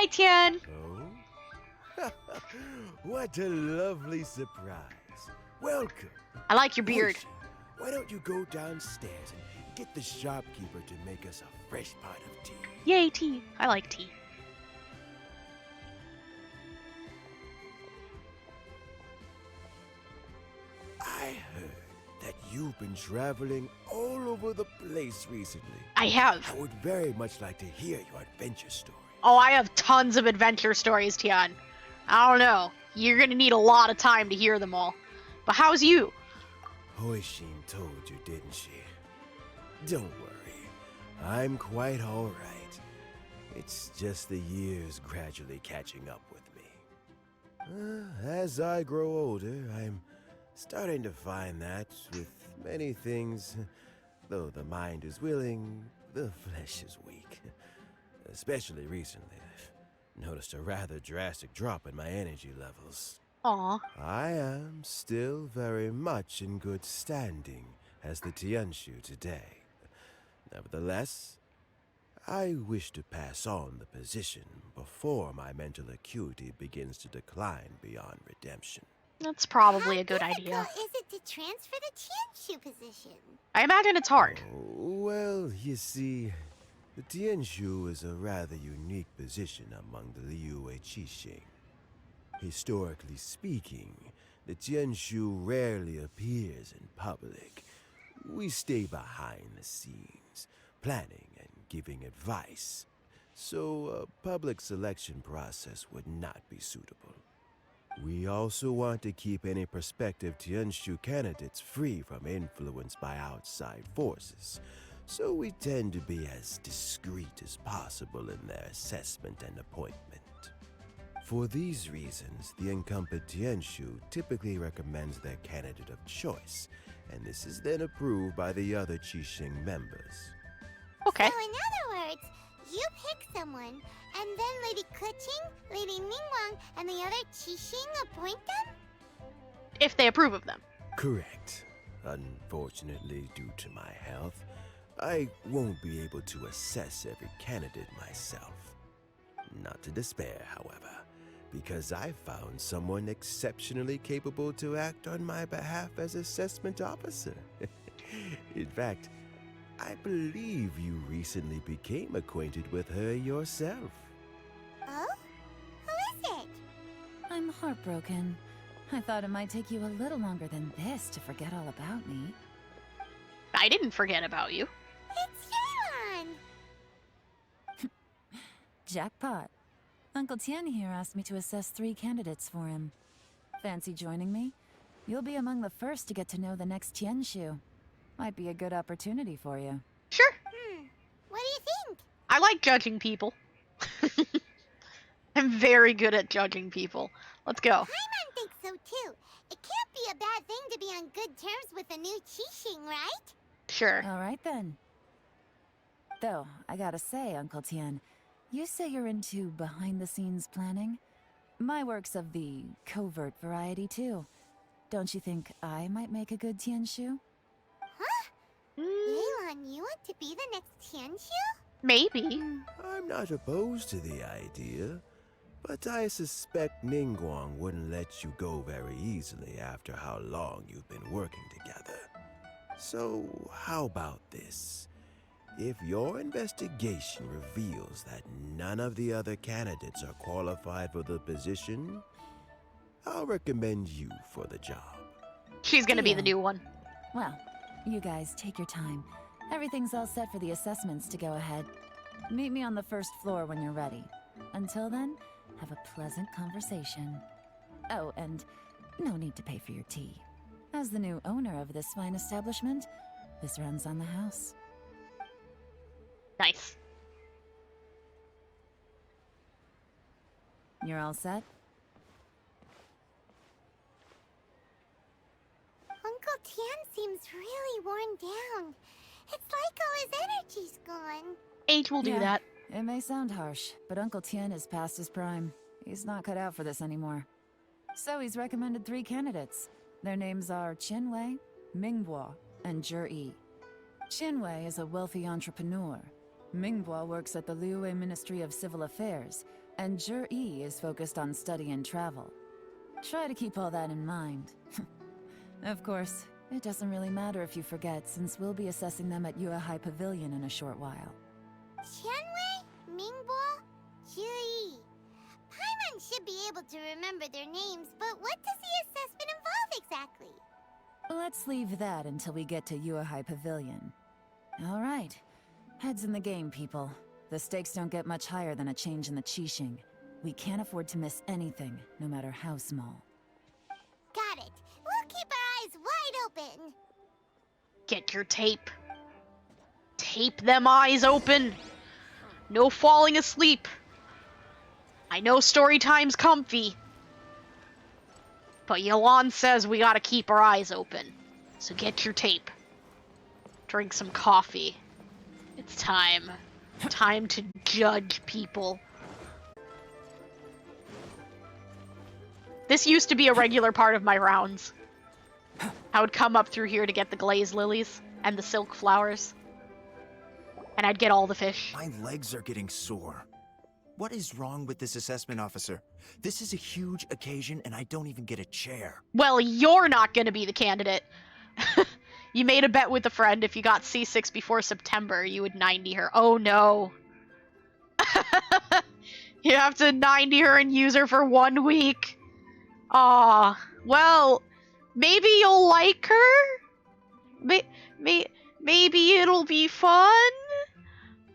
Hi, Tian. Oh? What a lovely surprise. Welcome. I like your beard. Hoshi, why don't you go downstairs and get the shopkeeper to make us a fresh pot of tea? Yay, tea. I like tea. I heard that you've been traveling all over the place recently. I have. I would very much like to hear your adventure story. Oh, I have tons of adventure stories, Tian. I don't know. You're gonna need a lot of time to hear them all. But how's you? Hoishin told you, didn't she? Don't worry. I'm quite alright. It's just the years gradually catching up with me. As I grow older, I'm starting to find that with many things, though the mind is willing, the flesh is weak. Especially recently, I've noticed a rather drastic drop in my energy levels. Aw. I am still very much in good standing as the Tianshu today. Nevertheless, I wish to pass on the position before my mental acuity begins to decline beyond redemption. That's probably a good idea. How difficult is it to transfer the Tianshu position? I imagine it's hard. Oh, well, you see, the Tianshu is a rather unique position among the Liyue Qixing. Historically speaking, the Tianshu rarely appears in public. We stay behind the scenes, planning and giving advice, so a public selection process would not be suitable. We also want to keep any prospective Tianshu candidates free from influence by outside forces, so we tend to be as discreet as possible in their assessment and appointment. For these reasons, the incumbent Tianshu typically recommends their candidate of choice, and this is then approved by the other Qixing members. Okay. So in other words, you pick someone, and then Lady Keqing, Lady Ningguang, and the other Qixing appoint them? If they approve of them. Correct. Unfortunately, due to my health, I won't be able to assess every candidate myself. Not to despair, however, because I found someone exceptionally capable to act on my behalf as assessment officer. In fact, I believe you recently became acquainted with her yourself. Oh? Who is it? I'm heartbroken. I thought it might take you a little longer than this to forget all about me. I didn't forget about you. It's Yelan! Jackpot. Uncle Tian here asked me to assess 3 candidates for him. Fancy joining me? You'll be among the first to get to know the next Tianshu. Might be a good opportunity for you. Sure. What do you think? I like judging people. I'm very good at judging people. Let's go. Paimon thinks so too. It can't be a bad thing to be on good terms with a new Qixing, right? Sure. Alright then. Though, I gotta say, Uncle Tian, you say you're into behind-the-scenes planning? My work's of the covert variety too. Don't you think I might make a good Tianshu? Huh? Mm, Yelan, you want to be the next Tianshu? maybe. I'm not opposed to the idea, but I suspect Ningguang wouldn't let you go very easily after how long you've been working together. So, how about this? If your investigation reveals that none of the other candidates are qualified for the position, I'll recommend you for the job. She's gonna be the Deal. new one. Well, you guys take your time. Everything's all set for the assessments to go ahead. Meet me on the first floor when you're ready. Until then, have a pleasant conversation. Oh, and no need to pay for your tea. As the new owner of this fine establishment, this runs on the house. Nice. You're all set? Uncle Tian seems really worn down. It's like all his energy's gone. Age will do Yeah. that. It may sound harsh, but Uncle Tian is past his prime. He's not cut out for this anymore. So he's recommended 3 candidates. Their names are Qinwei, Mingbo, and Zhi. Qinwei is a wealthy entrepreneur. Mingbo works at the Liyue Ministry of Civil Affairs, and Jur E is focused on study and travel. Try to keep all that in mind. Of course, it doesn't really matter if you forget, since we'll be assessing them at Yuehai Pavilion in a short while. Qianwei, Mingbo, Jui. Paimon should be able to remember their names, but what does the assessment involve exactly? Let's leave that until we get to Yuehai Pavilion. All right. Heads in the game, people. The stakes don't get much higher than a change in the Qixing. We can't afford to miss anything, no matter how small. Got it. We'll keep our eyes wide open. Get your tape. Tape them eyes open. No falling asleep. I know story time's comfy, but Yelan says we gotta keep our eyes open. So get your tape. Drink some coffee. It's time. Time to judge people. This used to be a regular part of my rounds. I would come up through here to get the glazed lilies and the silk flowers. And I'd get all the fish. My legs are getting sore. What is wrong with this assessment officer? This is a huge occasion and I don't even get a chair. Well, you're not gonna be the candidate. You made a bet with a friend if you got C6 before September, you would 90 her. Oh no. You have to 90 her and use her for 1 week. Aw. Well, maybe you'll like her? Maybe it'll be fun?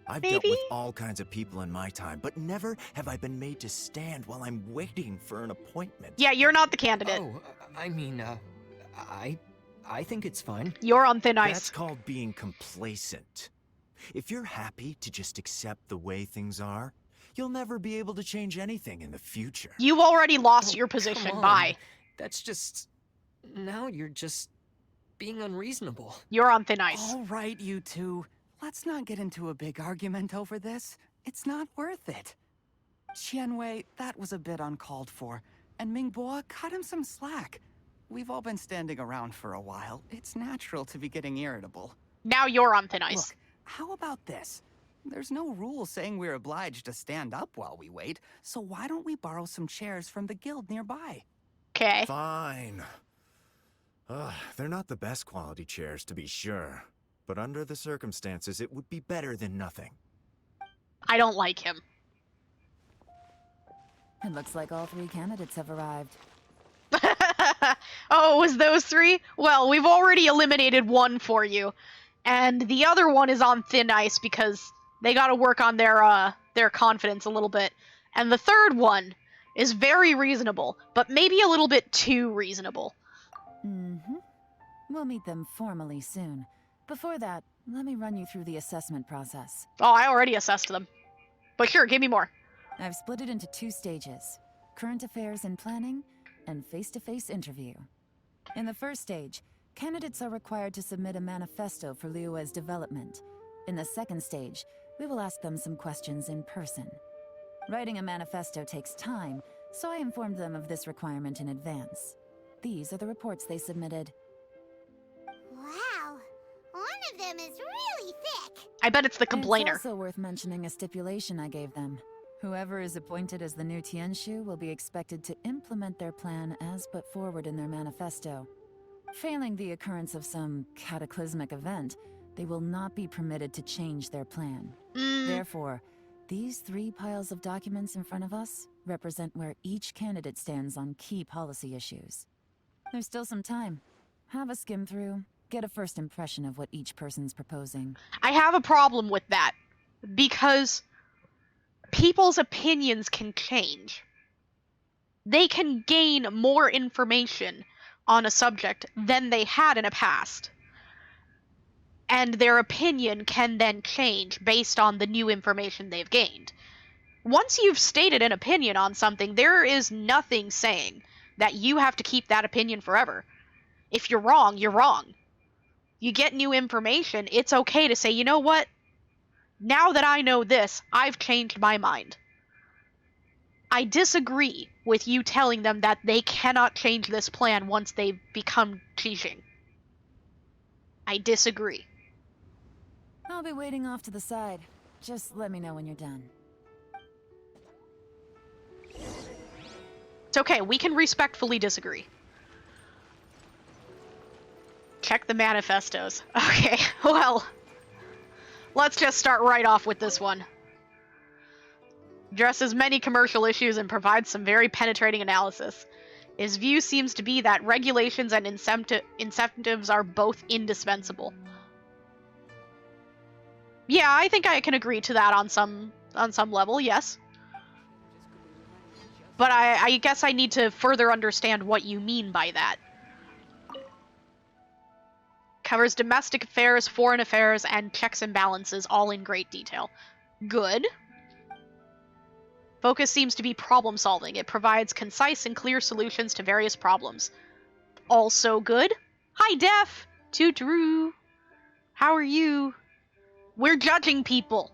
I've Maybe? dealt with all kinds of people in my time, but never have I been made to stand while I'm waiting for an appointment. Yeah, you're not the candidate. Oh, I mean, I think it's fine. You're on thin That's ice. called being complacent. If you're happy to just accept the way things are, you'll never be able to change anything in the future. You've already lost Oh, your position. come on. Bye. That's just... Now you're just being unreasonable. You're on thin ice. All right, you two. Let's not get into a big argument over this. It's not worth it. Qianwei, that was a bit uncalled for. And Mingbo, cut him some slack. We've all been standing around for a while. It's natural to be getting irritable. Now you're on thin ice. Look, how about this? There's no rule saying we're obliged to stand up while we wait, so why don't we borrow some chairs from the guild nearby? Okay. Fine. They're not the best quality chairs, to be sure. But under the circumstances, it would be better than nothing. I don't like him. It looks like all 3 candidates have arrived. Oh, it was those 3? Well, we've already eliminated 1 for you. And the other one is on thin ice because they gotta work on their confidence a little bit. And the third one is very reasonable, but maybe a little bit too reasonable. Mm-hmm. We'll meet them formally soon. Before that, let me run you through the assessment process. Oh, I already assessed them. But sure, give me more. I've split it into 2 stages: current affairs and planning, and face-to-face interview. In the first stage, candidates are required to submit a manifesto for Liyue's development. In the second stage, we will ask them some questions in person. Writing a manifesto takes time, so I informed them of this requirement in advance. These are the reports they submitted. Wow. One of them is really thick. I bet it's the complainer. It's also worth mentioning a stipulation I gave them. Whoever is appointed as the new Tianshu will be expected to implement their plan as put forward in their manifesto. Failing the occurrence of some cataclysmic event, they will not be permitted to change their plan. Therefore, these 3 piles of documents in front of us represent where each candidate stands on key policy issues. There's still some time. Have a skim through, get a first impression of what each person's proposing. I have a problem with that, because people's opinions can change. They can gain more information on a subject than they had in a past. And their opinion can then change based on the new information they've gained. Once you've stated an opinion on something, there is nothing saying that you have to keep that opinion forever. If you're wrong, you're wrong. You get new information, it's okay to say, you know what? Now that I know this, I've changed my mind. I disagree with you telling them that they cannot change this plan once they've become Qixing. I disagree. I'll be waiting off to the side. Just let me know when you're done. It's okay, we can respectfully disagree. Check the manifestos. Okay, well, let's just start right off with this one. Addresses many commercial issues and provides some very penetrating analysis. His view seems to be that regulations and incentives are both indispensable. Yeah, I think I can agree to that on some level, yes. But I guess I need to further understand what you mean by that. Covers domestic affairs, foreign affairs, and checks and balances, all in great detail. Good. Focus seems to be problem solving. It provides concise and clear solutions to various problems. Also good. Hi, Def! Toot-roo. How are you? We're judging people.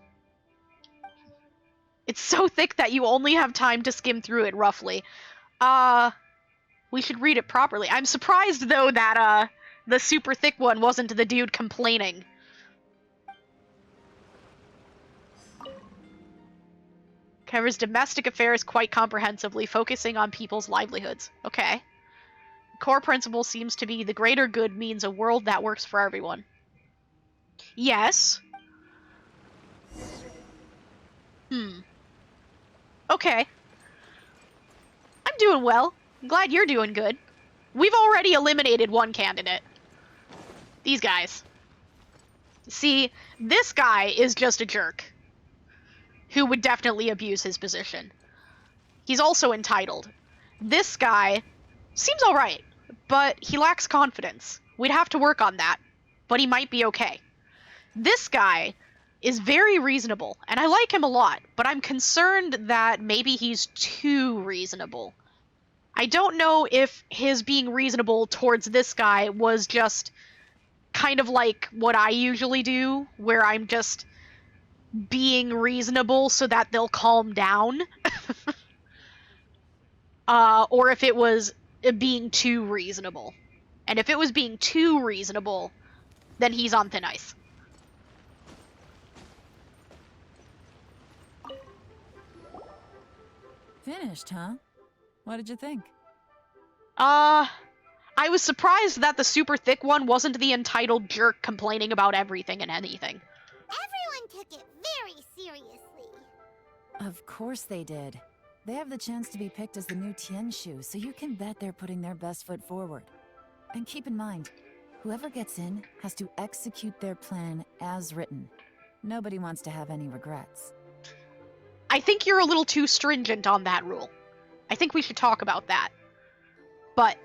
It's so thick that you only have time to skim through it, roughly. We should read it properly. I'm surprised, though, that, the super thick one wasn't the dude complaining. Covers domestic affairs quite comprehensively, focusing on people's livelihoods. Okay. Core principle seems to be the greater good means a world that works for everyone. Yes. Okay. I'm doing well. I'm glad you're doing good. We've already eliminated one candidate. These guys. See, this guy is just a jerk who would definitely abuse his position. He's also entitled. This guy seems alright, but he lacks confidence. We'd have to work on that, but he might be okay. This guy is very reasonable, and I like him a lot, but I'm concerned that maybe he's too reasonable. I don't know if his being reasonable towards this guy was just kind of like what I usually do, where I'm just being reasonable so that they'll calm down. Or if it was being too reasonable. And if it was being too reasonable, then he's on thin ice. Finished, huh? What did you think? I was surprised that the super thick one wasn't the entitled jerk complaining about everything and anything. Everyone took it very seriously. Of course they did. They have the chance to be picked as the new Tianshu, so you can bet they're putting their best foot forward. And keep in mind, whoever gets in has to execute their plan as written. Nobody wants to have any regrets. I think you're a little too stringent on that rule. I think we should talk about that. But,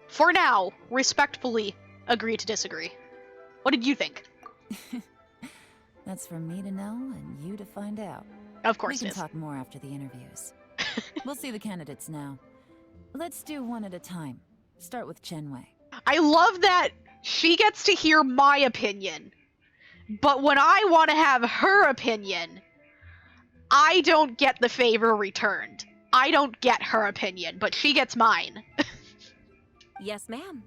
for now, respectfully agree to disagree. What did you think? That's for me to know and you to find out. Of course We it can is. talk more after the interviews. We'll see the candidates now. Let's do one at a time. Start with Chenwei. I love that she gets to hear my opinion, but when I want to have her opinion, I don't get the favor returned. I don't get her opinion, but she gets mine. Yes, ma'am.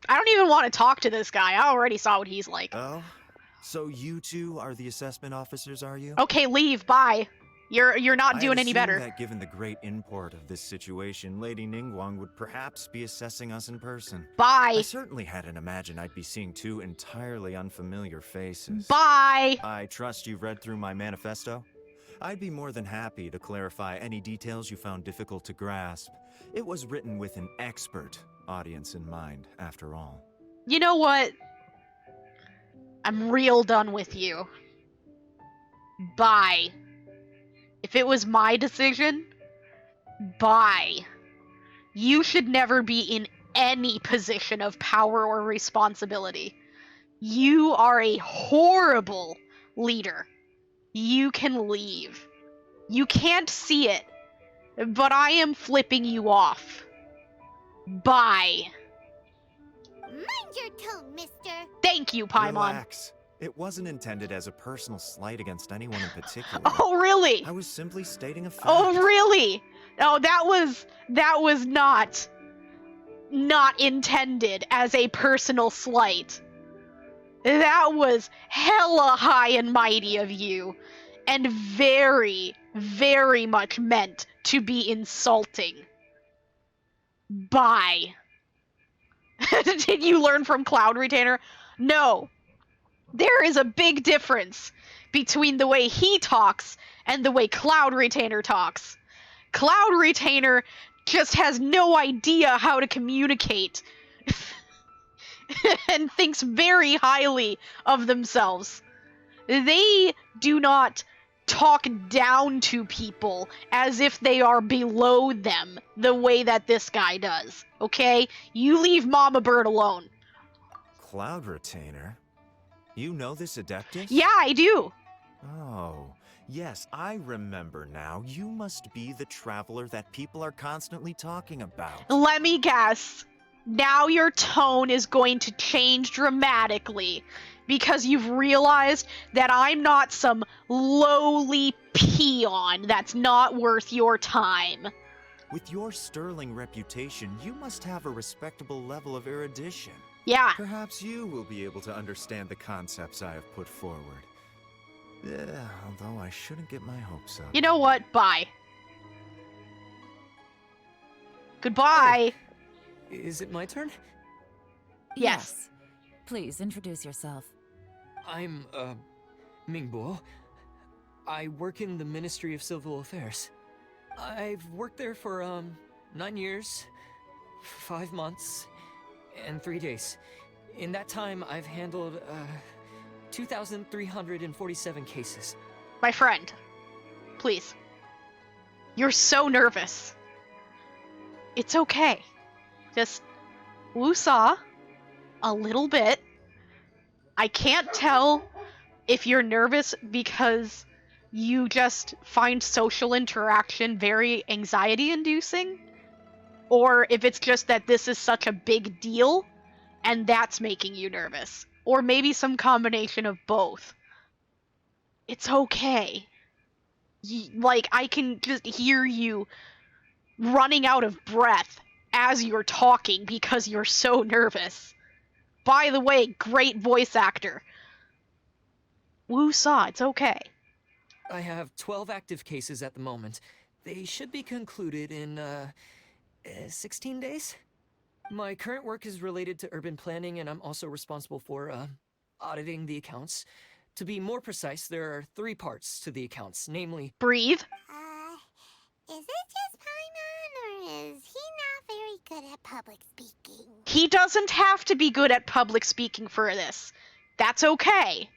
I don't even want to talk to this guy. I already saw what he's like. Oh? So you two are the assessment officers, are you? Okay, leave. Bye. You're not doing any better. That given the great import of this situation, Lady Ningguang would perhaps be assessing us in person. Bye. I certainly hadn't imagined I'd be seeing two entirely unfamiliar faces. Bye. I trust you've read through my manifesto? I'd be more than happy to clarify any details you found difficult to grasp. It was written with an expert audience in mind, after all. You know what? I'm real done with you. Bye. If it was my decision, bye. You should never be in any position of power or responsibility. You are a horrible leader. You can leave. You can't see it, but I am flipping you off. Bye. Mind your tone, mister. Thank you, Paimon. Relax. It wasn't intended as a personal slight against anyone in particular. Oh, really? I was simply stating a fact. Oh, really? Oh, that was not intended as a personal slight. That was hella high and mighty of you, and very, very much meant to be insulting. Bye. Did you learn from Cloud Retainer? No. There is a big difference between the way he talks and the way Cloud Retainer talks. Cloud Retainer just has no idea how to communicate and thinks very highly of themselves. They do not talk down to people as if they are below them the way that this guy does. Okay? You leave Mama Bird alone. Cloud Retainer? You know this Adeptus? Yeah, I do. Oh, yes, I remember now. You must be the traveler that people are constantly talking about. Let me guess. Now your tone is going to change dramatically because you've realized that I'm not some lowly peon that's not worth your time. With your sterling reputation, you must have a respectable level of erudition. Yeah. Perhaps you will be able to understand the concepts I have put forward. Yeah, although I shouldn't get my hopes up. You know what? Bye. Goodbye. Is it my turn? Yes. Please introduce yourself. I'm, Mingbo. I work in the Ministry of Civil Affairs. I've worked there for, 9 years, 5 months, and 3 days. In that time, I've handled, 2,347 cases. My friend, please. You're so nervous. It's okay. Just woosah a little bit. I can't tell if you're nervous because you just find social interaction very anxiety-inducing, or if it's just that this is such a big deal and that's making you nervous, or maybe some combination of both. It's okay. Like, I can just hear you running out of breath as you're talking because you're so nervous. By the way, great voice actor. Woo-saw, it's okay. I have 12 active cases at the moment. They should be concluded in, 16 days? My current work is related to urban planning, and I'm also responsible for, auditing the accounts. To be more precise, there are 3 parts to the accounts, namely... Breathe. Is it just Paimon, or is he not very good at public speaking? He doesn't have to be good at public speaking for this. That's okay.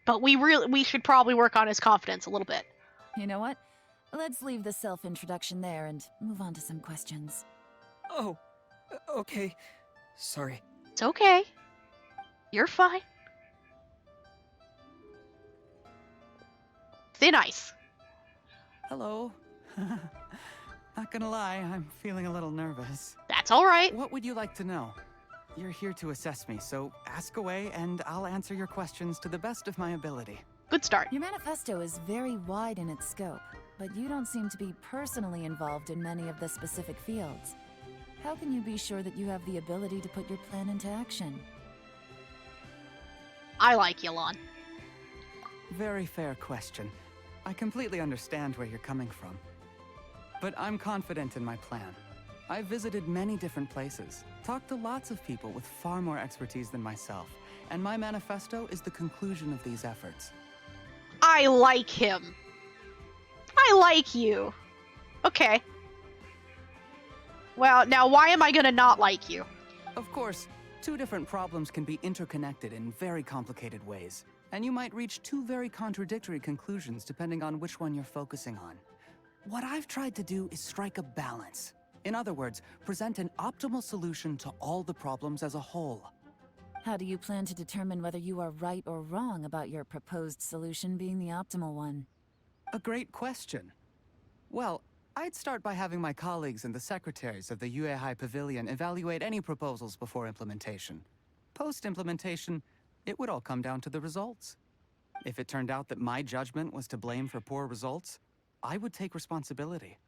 But we should probably work on his confidence a little bit. You know what? Let's leave the self-introduction there and move on to some questions. Oh, okay. Sorry. It's okay. You're fine. Thin ice. Hello. Not gonna lie, I'm feeling a little nervous. That's all right. What would you like to know? You're here to assess me, so ask away and I'll answer your questions to the best of my ability. Good start. Your manifesto is very wide in its scope, but you don't seem to be personally involved in many of the specific fields. How can you be sure that you have the ability to put your plan into action? I like Yelan. Very fair question. I completely understand where you're coming from. But I'm confident in my plan. I've visited many different places, talked to lots of people with far more expertise than myself, and my manifesto is the conclusion of these efforts. I like him. I like you. Okay. Well, now why am I gonna not like you? Of course, 2 different problems can be interconnected in very complicated ways, and you might reach 2 very contradictory conclusions depending on which one you're focusing on. What I've tried to do is strike a balance. In other words, present an optimal solution to all the problems as a whole. How do you plan to determine whether you are right or wrong about your proposed solution being the optimal one? A great question. Well, I'd start by having my colleagues and the secretaries of the Yuehai Pavilion evaluate any proposals before implementation. Post-implementation, it would all come down to the results. If it turned out that my judgment was to blame for poor results, I would take responsibility.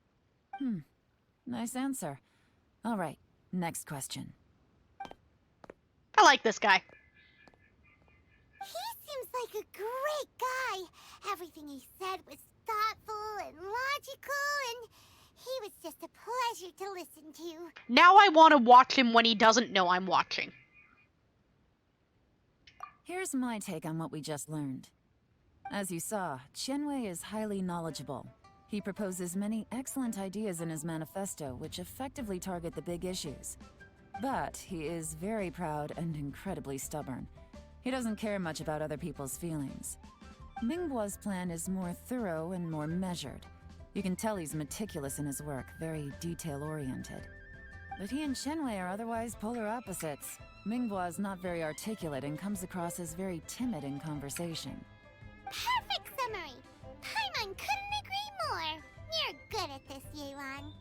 Nice answer. All right, next question. I like this guy. He seems like a great guy. Everything he said was thoughtful and logical, and he was just a pleasure to listen to. Now I want to watch him when he doesn't know I'm watching. Here's my take on what we just learned. As you saw, Qianwei is highly knowledgeable. He proposes many excellent ideas in his manifesto which effectively target the big issues. But he is very proud and incredibly stubborn. He doesn't care much about other people's feelings. Mingbo's plan is more thorough and more measured. You can tell he's meticulous in his work, very detail-oriented. But he and Qianwei are otherwise polar opposites. Mingbo is not very articulate and comes across as very timid in conversation. Perfect summary! Paimon couldn't agree more. You're good at this, Yelan.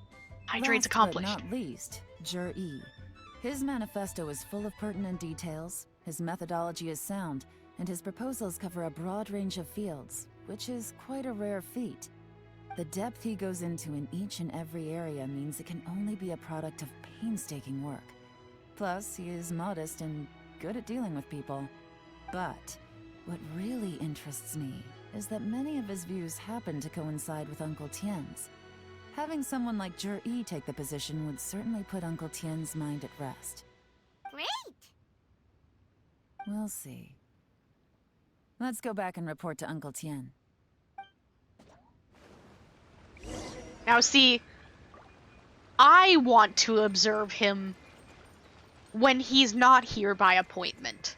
Hydrate's Last accomplished. but not least, Zhi. His manifesto is full of pertinent details, his methodology is sound, and his proposals cover a broad range of fields, which is quite a rare feat. The depth he goes into in each and every area means it can only be a product of painstaking work. Plus, he is modest and good at dealing with people. But what really interests me is that many of his views happen to coincide with Uncle Tien's. Having someone like Zhi take the position would certainly put Uncle Tien's mind at rest. Great! We'll see. Let's go back and report to Uncle Tien. Now see, I want to observe him when he's not here by appointment.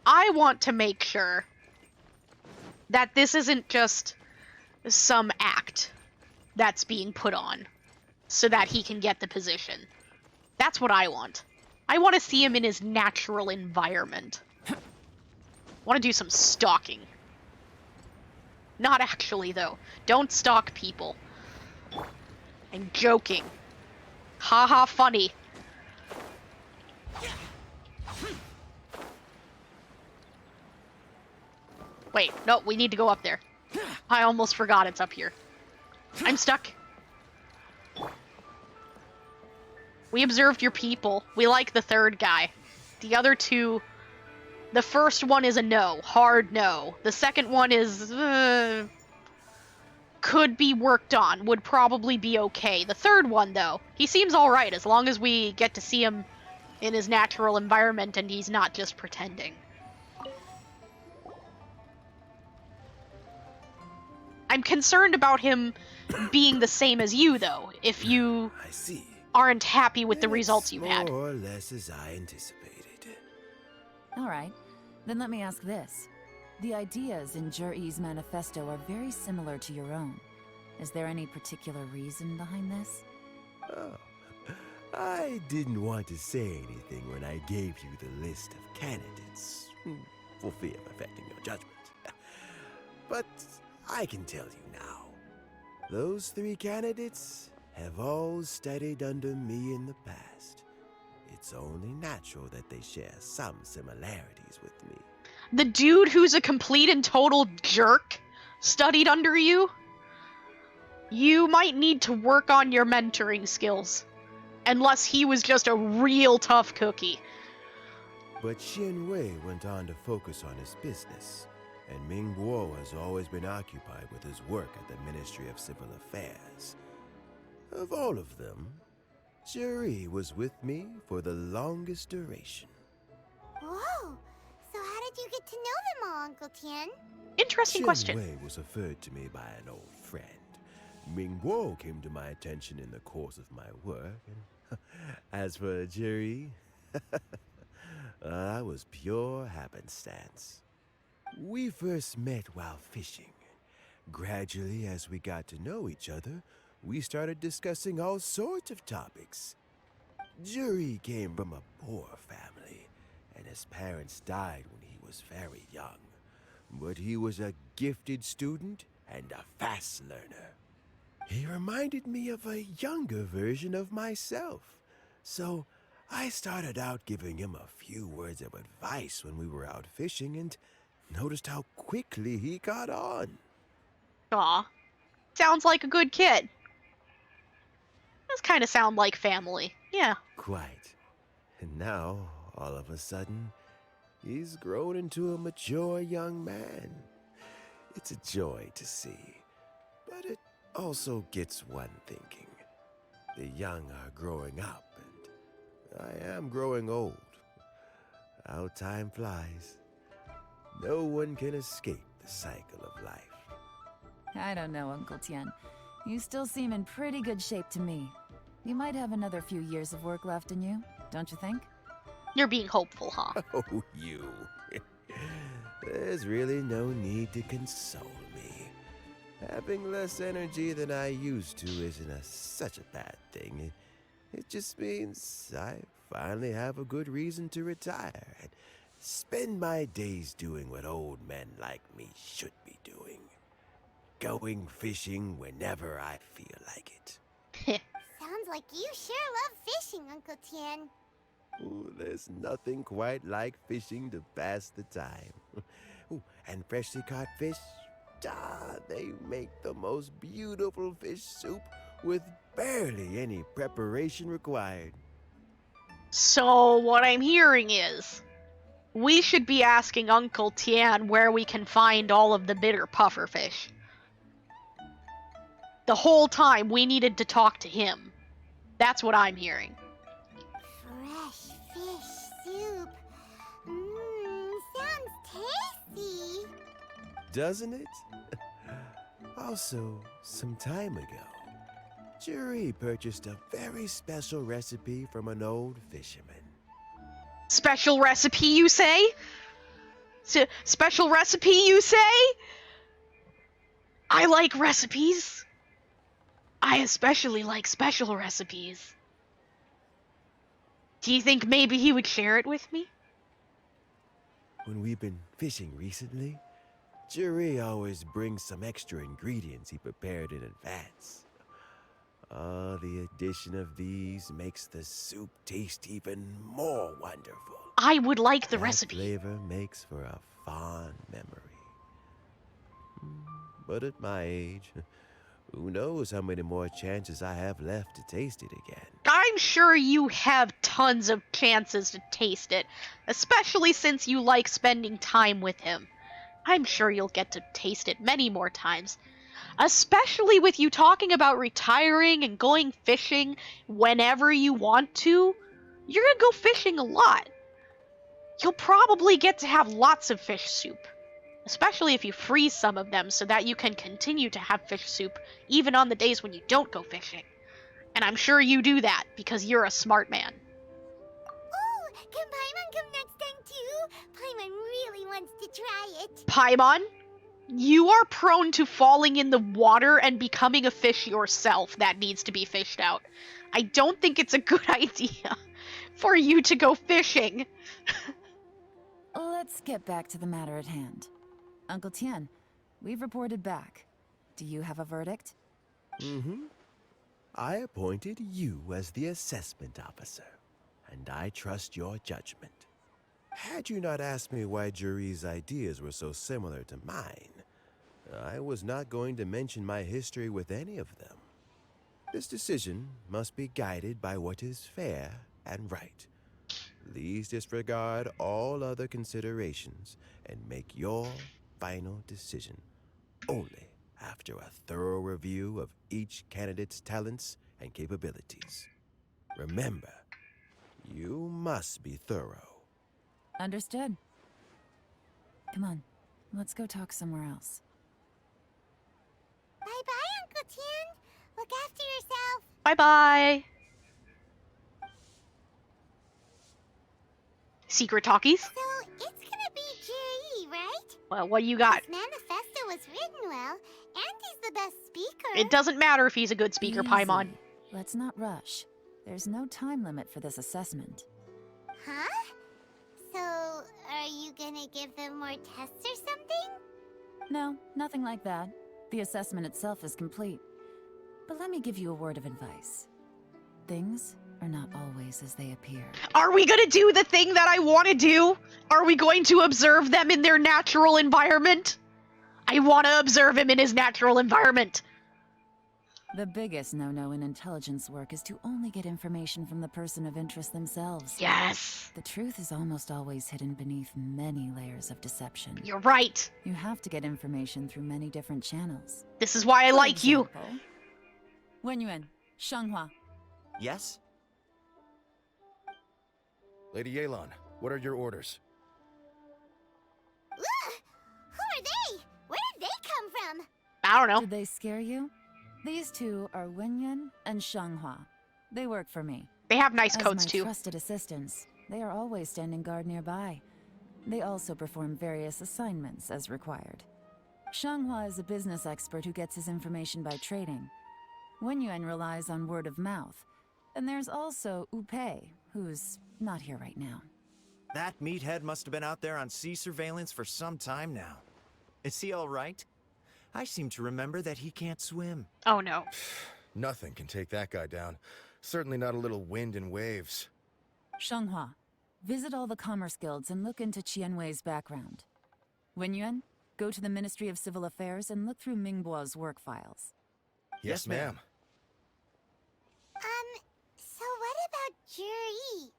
I want to make sure that this isn't just some act that's being put on so that he can get the position. That's what I want. I want to see him in his natural environment. I want to do some stalking. Not actually, though. Don't stalk people. I'm joking. Haha, funny. Wait, no, we need to go up there. I almost forgot it's up here. I'm stuck. We observed your people. We like the third guy. The other two... The first one is a no. Hard no. The second one is... could be worked on. Would probably be okay. The third one, though, he seems alright as long as we get to see him in his natural environment and he's not just pretending. I'm concerned about him being the same as you, though, if you I see. aren't happy with the It's results you've had. More or less as I anticipated. Alright, then let me ask this. The ideas in Zhi's manifesto are very similar to your own. Is there any particular reason behind this? Oh, I didn't want to say anything when I gave you the list of candidates, for fear of affecting your judgment. But I can tell you now. Those 3 candidates have all studied under me in the past. It's only natural that they share some similarities with me. The dude who's a complete and total jerk studied under you? You might need to work on your mentoring skills. Unless he was just a real tough cookie. But Qianwei went on to focus on his business, and Mingbo has always been occupied with his work at the Ministry of Civil Affairs. Of all of them, Zhi was with me for the longest duration. Whoa! So how did you get to know them all, Uncle Tien? Interesting question. Qianwei was referred to me by an old friend. Mingbo came to my attention in the course of my work, and as for Zhi, that was pure happenstance. We first met while fishing. Gradually, as we got to know each other, we started discussing all sorts of topics. Zhi came from a poor family, and his parents died when he was very young. But he was a gifted student and a fast learner. He reminded me of a younger version of myself, so I started out giving him a few words of advice when we were out fishing and noticed how quickly he got on. Aw. Sounds like a good kid. Does kind of sound like family. Yeah. Quite. And now, all of a sudden, he's grown into a mature young man. It's a joy to see, but it also gets one thinking. The young are growing up, and I am growing old. How time flies. No one can escape the cycle of life. I don't know, Uncle Tien. You still seem in pretty good shape to me. You might have another few years of work left in you, don't you think? You're being hopeful, huh? Oh, you. There's really no need to console me. Having less energy than I used to isn't such a bad thing. It just means I finally have a good reason to retire and spend my days doing what old men like me should be doing. Going fishing whenever I feel like it. Sounds like you sure love fishing, Uncle Tien. Ooh, there's nothing quite like fishing to pass the time. Ooh, and freshly caught fish, they make the most beautiful fish soup with barely any preparation required. So what I'm hearing is, we should be asking Uncle Tien where we can find all of the bitter pufferfish. The whole time we needed to talk to him. That's what I'm hearing. Fresh fish soup. Sounds tasty. Doesn't it? Also, some time ago, Jury purchased a very special recipe from an old fisherman. Special recipe, you say? Special recipe, you say? I like recipes. I especially like special recipes. Do you think maybe he would share it with me? When we've been fishing recently, Jury always brings some extra ingredients he prepared in advance. The addition of these makes the soup taste even more wonderful. I would like the That recipe. flavor makes for a fond memory. But at my age, who knows how many more chances I have left to taste it again. I'm sure you have tons of chances to taste it, especially since you like spending time with him. I'm sure you'll get to taste it many more times. Especially with you talking about retiring and going fishing whenever you want to. You're gonna go fishing a lot. You'll probably get to have lots of fish soup. Especially if you freeze some of them so that you can continue to have fish soup even on the days when you don't go fishing. And I'm sure you do that because you're a smart man. Oh, can Paimon come next time too? Paimon really wants to try it. Paimon, you are prone to falling in the water and becoming a fish yourself that needs to be fished out. I don't think it's a good idea for you to go fishing. Let's get back to the matter at hand. Uncle Tien, we've reported back. Do you have a verdict? I appointed you as the assessment officer, and I trust your judgment. Had you not asked me why Jury's ideas were so similar to mine, I was not going to mention my history with any of them. This decision must be guided by what is fair and right. Please disregard all other considerations and make your final decision only after a thorough review of each candidate's talents and capabilities. Remember, you must be thorough. Understood. Come on, let's go talk somewhere else. Bye-bye, Uncle Tien. Look after yourself. Bye-bye. Secret talkies? So, it's gonna be Jiri, right? Well, what do you got? His manifesto was written well, and he's the best speaker. It doesn't matter if he's a good speaker, Easy. Paimon. Let's not rush. There's no time limit for this assessment. Huh? So, are you gonna give them more tests or something? No, nothing like that. The assessment itself is complete. But let me give you a word of advice. Things are not always as they appear. Are we gonna do the thing that I want to do? Are we going to observe them in their natural environment? I want to observe him in his natural environment. The biggest no-no in intelligence work is to only get information from the person of interest themselves. Yes. The truth is almost always hidden beneath many layers of deception. You're right. You have to get information through many different channels. This is why I like you. Wenyuan, Shanghua. Yes? Lady Yelan, what are your orders? Ugh! Who are they? Where did they come from? I don't know. Did they scare you? These two are Wenyuan and Shanghua. They work for me. They have nice As codes my too. trusted assistants, they are always standing guard nearby. They also perform various assignments as required. Shanghua is a business expert who gets his information by trading. Wenyuan relies on word of mouth. And there's also Upei, who's not here right now. That meathead must have been out there on sea surveillance for some time now. Is he all right? I seem to remember that he can't swim. Oh no. Nothing can take that guy down. Certainly not a little wind and waves. Shanghua, visit all the commerce guilds and look into Qianwei's background. Wenyuan, go to the Ministry of Civil Affairs and look through Mingbo's work files. Yes, ma'am. So what about Juri?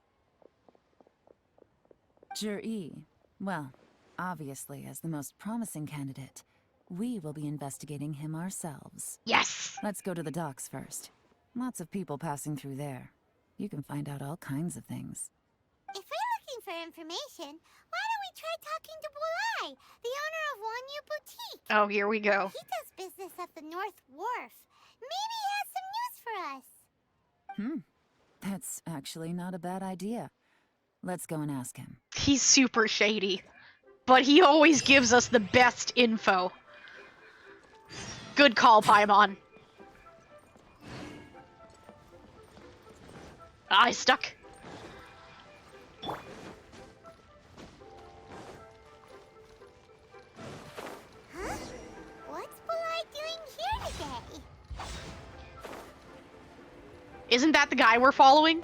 Juri, well, obviously as the most promising candidate, we will be investigating him ourselves. Yes. Let's go to the docks first. Lots of people passing through there. You can find out all kinds of things. If we're looking for information, why don't we try talking to Bulai, the owner of Wanyu Boutique? Oh, here we go. He does business at the North Wharf. Maybe he has some news for us. That's actually not a bad idea. Let's go and ask him. He's super shady, but he always gives us the best info. Good call, Paimon. I stuck. Huh? What's Bulai doing here today? Isn't that the guy we're following?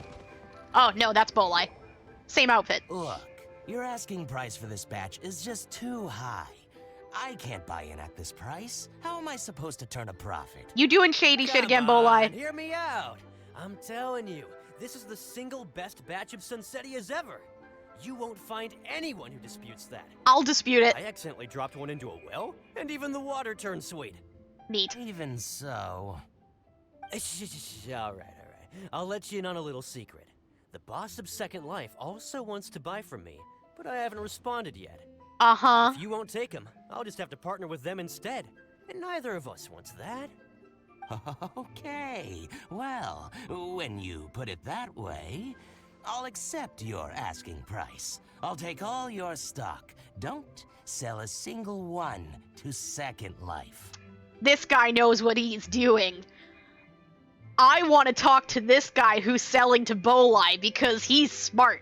Oh, no, that's Bolai. Same outfit. Look, your asking price for this batch is just too high. I can't buy in at this price. How am I supposed to turn a profit? You doing shady shit again, Come on, Bolai. hear me out. I'm telling you, this is the single best batch of Sunsetias ever. You won't find anyone who disputes that. I'll dispute it. I accidentally dropped one into a well, and even the water turned sweet. Neat. Even so... All right. I'll let you in on a little secret. The boss of Second Life also wants to buy from me, but I haven't responded yet. Uh-huh. If you won't take him, I'll just have to partner with them instead. And neither of us wants that. Okay, well, when you put it that way, I'll accept your asking price. I'll take all your stock. Don't sell a single one to Second Life. This guy knows what he's doing. I want to talk to this guy who's selling to Bolai because he's smart.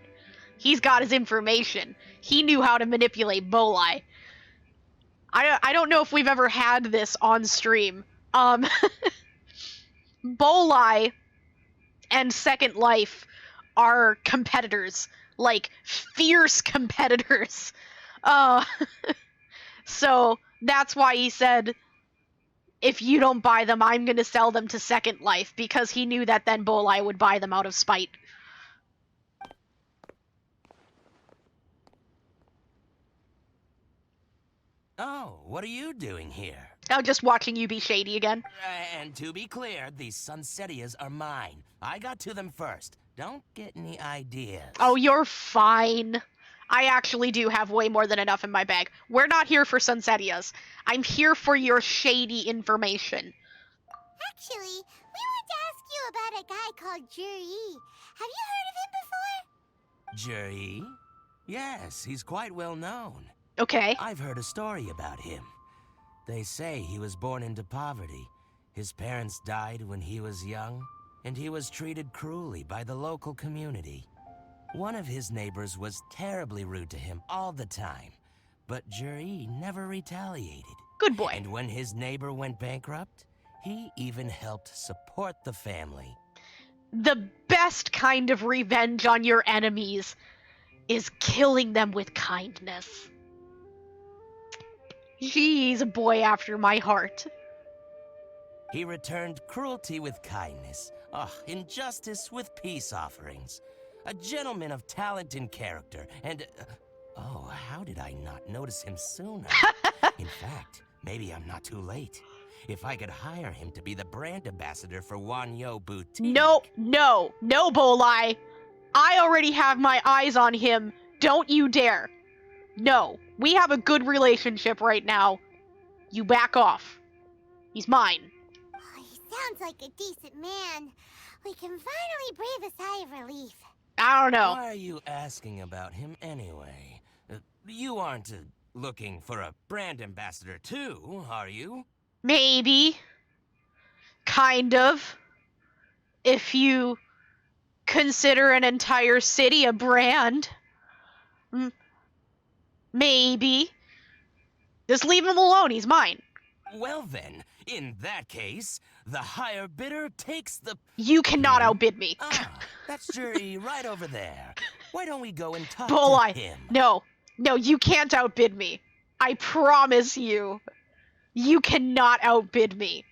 He's got his information. He knew how to manipulate Bolai. I don't know if we've ever had this on stream. Bolai and Second Life are competitors. Like, fierce competitors. So, that's why he said, if you don't buy them, I'm gonna sell them to Second Life, because he knew that then Bolai would buy them out of spite. Oh, what are you doing here? Oh, just watching you be shady again. And to be clear, these Sunsetias are mine. I got to them first. Don't get any ideas. Oh, you're fine. I actually do have way more than enough in my bag. We're not here for Sunsetias. I'm here for your shady information. Actually, we want to ask you about a guy called Juri. Have you heard of him before? Juri? Yes, he's quite well known. Okay. I've heard a story about him. They say he was born into poverty. His parents died when he was young, and he was treated cruelly by the local community. One of his neighbors was terribly rude to him all the time, but Juri never retaliated. Good boy. And when his neighbor went bankrupt, he even helped support the family. The best kind of revenge on your enemies is killing them with kindness. He's a boy after my heart. He returned cruelty with kindness. Injustice with peace offerings. A gentleman of talent and character, and... oh, how did I not notice him sooner? In fact, maybe I'm not too late. If I could hire him to be the brand ambassador for Wanyo Boutique... No, Bolai. I already have my eyes on him. Don't you dare. No, we have a good relationship right now. You back off. He's mine. Oh, he sounds like a decent man. We can finally breathe a sigh of relief. I don't know. Why are you asking about him anyway? You aren't looking for a brand ambassador too, are you? Maybe. Kind of. If you consider an entire city a brand. Maybe. Just leave him alone, he's mine. Well then, in that case, the higher bidder takes the... You cannot outbid me. That's Jury right over there. Why don't we go and talk Bolai, to him? no, you can't outbid me. I promise you. You cannot outbid me.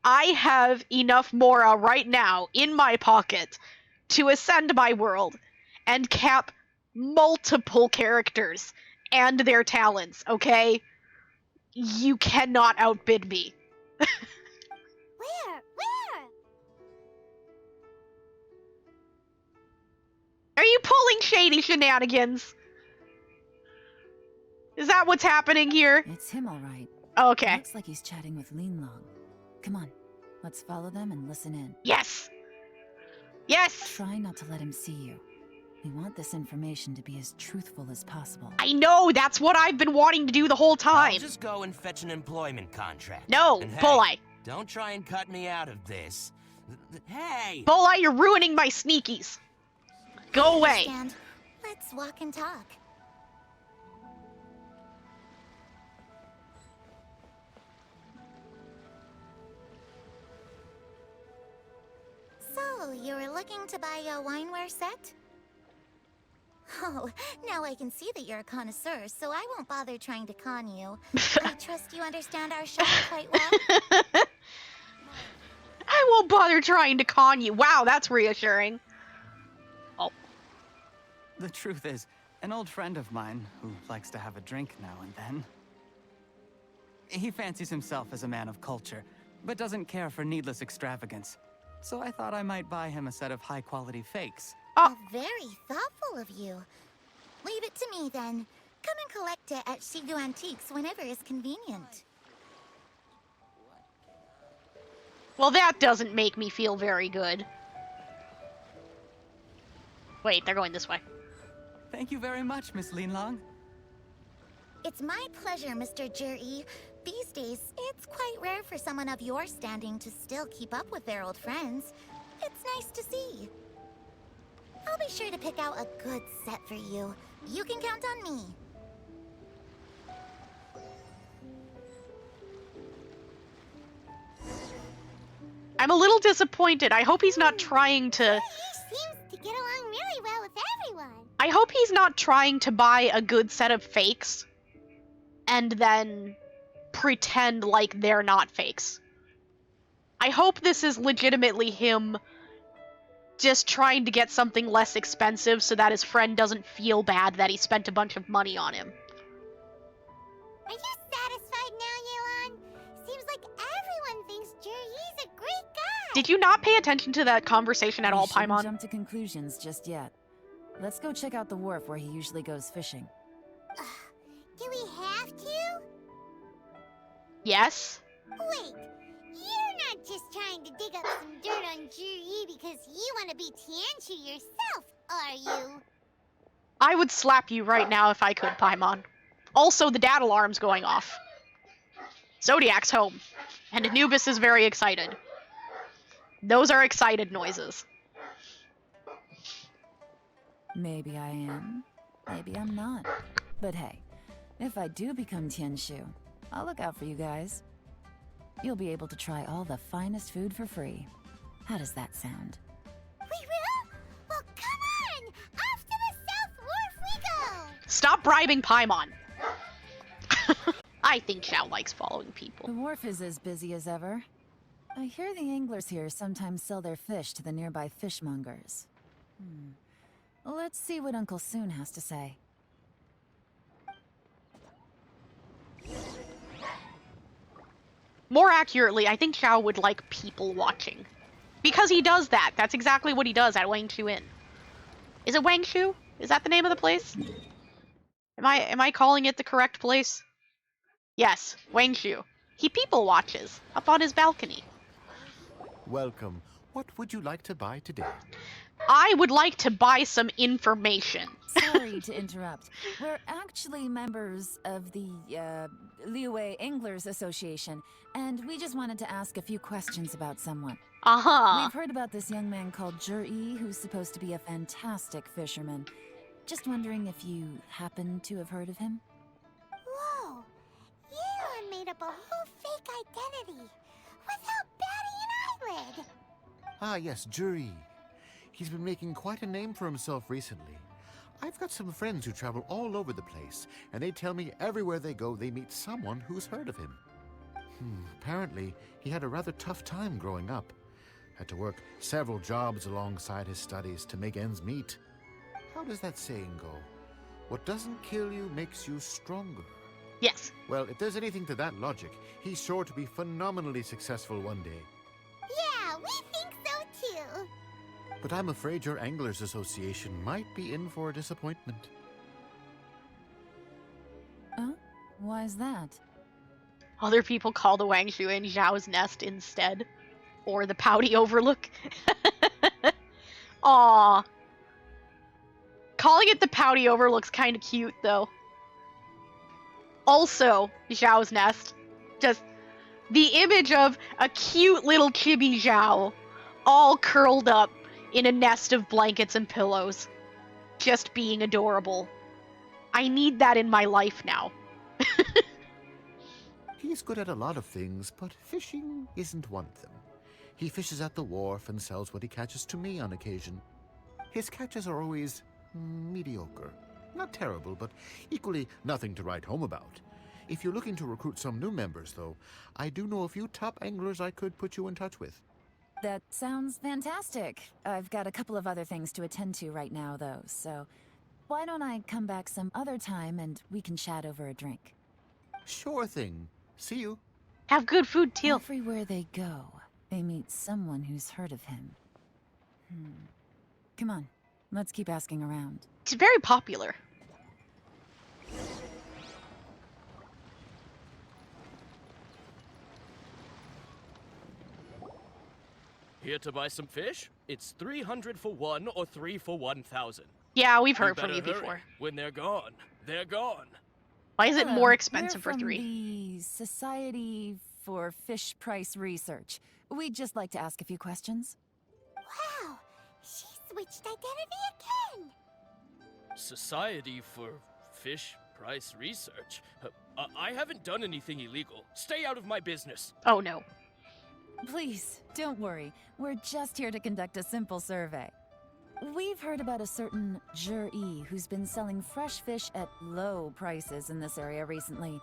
I have enough Mora right now in my pocket to ascend my world and cap multiple characters and their talents, okay? You cannot outbid me. Where? Are you pulling shady shenanigans? Is that what's happening here? It's him, all right. Okay. Looks like he's chatting with Linlong. Come on, let's follow them and listen in. Yes! Yes! Try not to let him see you. We want this information to be as truthful as possible. I know! That's what I've been wanting to do the whole time! I'll just go and fetch an employment contract. No, and hey, Bolai! Don't try and cut me out of this. Hey! Bolai, you're ruining my sneakies! Go away! Understand. Let's walk and talk. So, you were looking to buy a wineware set? Oh, now I can see that you're a connoisseur, so I won't bother trying to con you. I trust you understand our shop quite well. I won't bother trying to con you. Wow, that's reassuring. Oh. The truth is, an old friend of mine, who likes to have a drink now and then... He fancies himself as a man of culture, but doesn't care for needless extravagance. So I thought I might buy him a set of high-quality fakes. Very thoughtful of you. Leave it to me, then. Come and collect it at Shigu Antiques whenever is convenient. Well, that doesn't make me feel very good. Wait, they're going this way. Thank you very much, Miss Linlong. It's my pleasure, Mr. Juri. These days, it's quite rare for someone of your standing to still keep up with their old friends. It's nice to see. I'll be sure to pick out a good set for you. You can count on me. I'm a little disappointed. I hope he's not trying to... He seems to get along really well with everyone. I hope he's not trying to buy a good set of fakes and then pretend like they're not fakes. I hope this is legitimately him just trying to get something less expensive so that his friend doesn't feel bad that he spent a bunch of money on him. Are you satisfied now, Yelan? Seems like everyone thinks Juri's a great guy. Did you not pay attention to that conversation at all, We shouldn't Paimon? jump to conclusions just yet. Let's go check out the wharf where he usually goes fishing. Do we have to? Yes? Wait, you're not just trying to dig up some dirt on Juri because you want to be Tianshu yourself, are you? I would slap you right now if I could, Paimon. Also, the dad alarm's going off. Zodiac's home, and Anubis is very excited. Those are excited noises. Maybe I am, maybe I'm not. But hey, if I do become Tianshu, I'll look out for you guys. You'll be able to try all the finest food for free. How does that sound? We will? Well, come on! Off to the South Wharf we go! Stop bribing Paimon. I think Xiao likes following people. The wharf is as busy as ever. I hear the anglers here sometimes sell their fish to the nearby fishmongers. Let's see what Uncle Soon has to say. More accurately, I think Zhao would like people watching. Because he does that. That's exactly what he does at Wangshu Inn. Is it Wangshu? Is that the name of the place? Am I calling it the correct place? Yes, Wangshu. He people watches up on his balcony. Welcome. What would you like to buy today? I would like to buy some information. Sorry to interrupt. We're actually members of the, Liyue Anglers Association, and we just wanted to ask a few questions about someone. Uh-huh. We've heard about this young man called Zhi, who's supposed to be a fantastic fisherman. Just wondering if you happen to have heard of him? Whoa! Yelan made up a whole fake identity without batting an eyelid. Ah, yes, Juri. He's been making quite a name for himself recently. I've got some friends who travel all over the place, and they tell me everywhere they go they meet someone who's heard of him. Apparently, he had a rather tough time growing up. Had to work several jobs alongside his studies to make ends meet. How does that saying go? What doesn't kill you makes you stronger. Yes. Well, if there's anything to that logic, he's sure to be phenomenally successful one day. Yeah, we think so too. But I'm afraid your Anglers Association might be in for a disappointment. Huh? Why is that? Other people call the Wangshu Inn Zhao's Nest instead. Or the Pouty Overlook. Aww. Calling it the Pouty Overlook's kind of cute, though. Also, Zhao's Nest. Just the image of a cute little chibi Zhao, all curled up in a nest of blankets and pillows. Just being adorable. I need that in my life now. He's good at a lot of things, but fishing isn't one of them. He fishes at the wharf and sells what he catches to me on occasion. His catches are always mediocre. Not terrible, but equally nothing to write home about. If you're looking to recruit some new members, though, I do know a few top anglers I could put you in touch with. That sounds fantastic. I've got a couple of other things to attend to right now, though, so why don't I come back some other time and we can chat over a drink? Sure thing. See you. Have good food, Teal. Everywhere they go, they meet someone who's heard of him. Come on, let's keep asking around. It's very popular. Here to buy some fish? It's 300 for one or 3 for 1,000. Yeah, we've You heard from better you hurry. before. When they're gone, they're gone. Why is it Hello, more expensive we're for from 3? The Society for Fish Price Research. We'd just like to ask a few questions. Wow, she switched identity again. Society for Fish Price Research? I haven't done anything illegal. Stay out of my business. Oh no. Please, don't worry. We're just here to conduct a simple survey. We've heard about a certain Zhi who's been selling fresh fish at low prices in this area recently.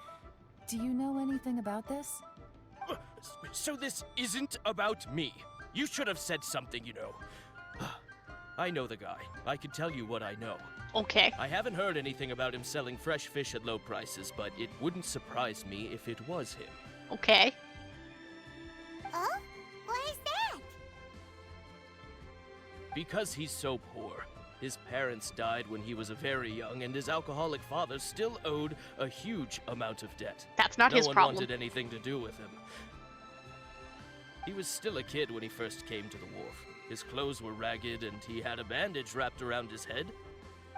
Do you know anything about this? So this isn't about me. You should have said something, you know. I know the guy. I can tell you what I know. Okay. I haven't heard anything about him selling fresh fish at low prices, but it wouldn't surprise me if it was him. Okay. Oh? Why is that? Because he's so poor. His parents died when he was very young, and his alcoholic father still owed a huge amount of debt. That's not his No one problem. wanted anything to do with him. He was still a kid when he first came to the wharf. His clothes were ragged, and he had a bandage wrapped around his head.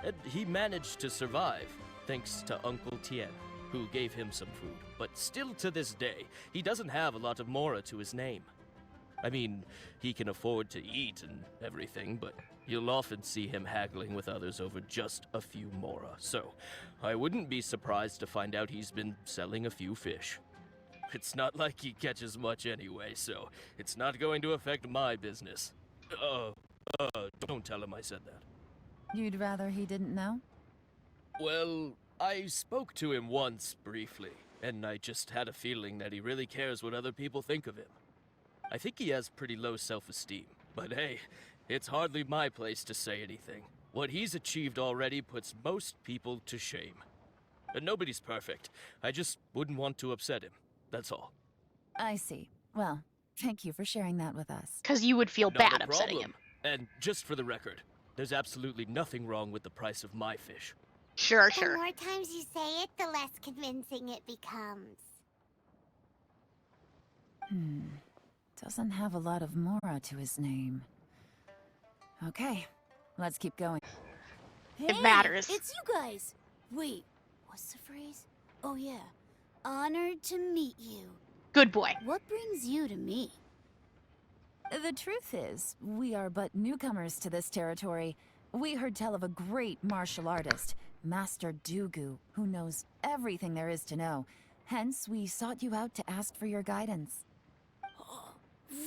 And he managed to survive, thanks to Uncle Tien, who gave him some food. But still to this day, he doesn't have a lot of mora to his name. I mean, he can afford to eat and everything, but you'll often see him haggling with others over just a few mora. So, I wouldn't be surprised to find out he's been selling a few fish. It's not like he catches much anyway, so it's not going to affect my business. Don't tell him I said that. You'd rather he didn't know? Well, I spoke to him once briefly, and I just had a feeling that he really cares what other people think of him. I think he has pretty low self-esteem. But hey, it's hardly my place to say anything. What he's achieved already puts most people to shame. And nobody's perfect. I just wouldn't want to upset him. That's all. I see. Well, thank you for sharing that with us. Because you would feel Not bad a upsetting problem. him. And just for the record, there's absolutely nothing wrong with the price of my fish. Sure, The sure. more times you say it, the less convincing it becomes. Doesn't have a lot of mora to his name. Okay, let's keep going. It matters. It's you guys. Wait, what's the phrase? Oh yeah. Honored to meet you. Good boy. What brings you to me? The truth is, we are but newcomers to this territory. We heard tell of a great martial artist, Master Dugu, who knows everything there is to know. Hence, we sought you out to ask for your guidance.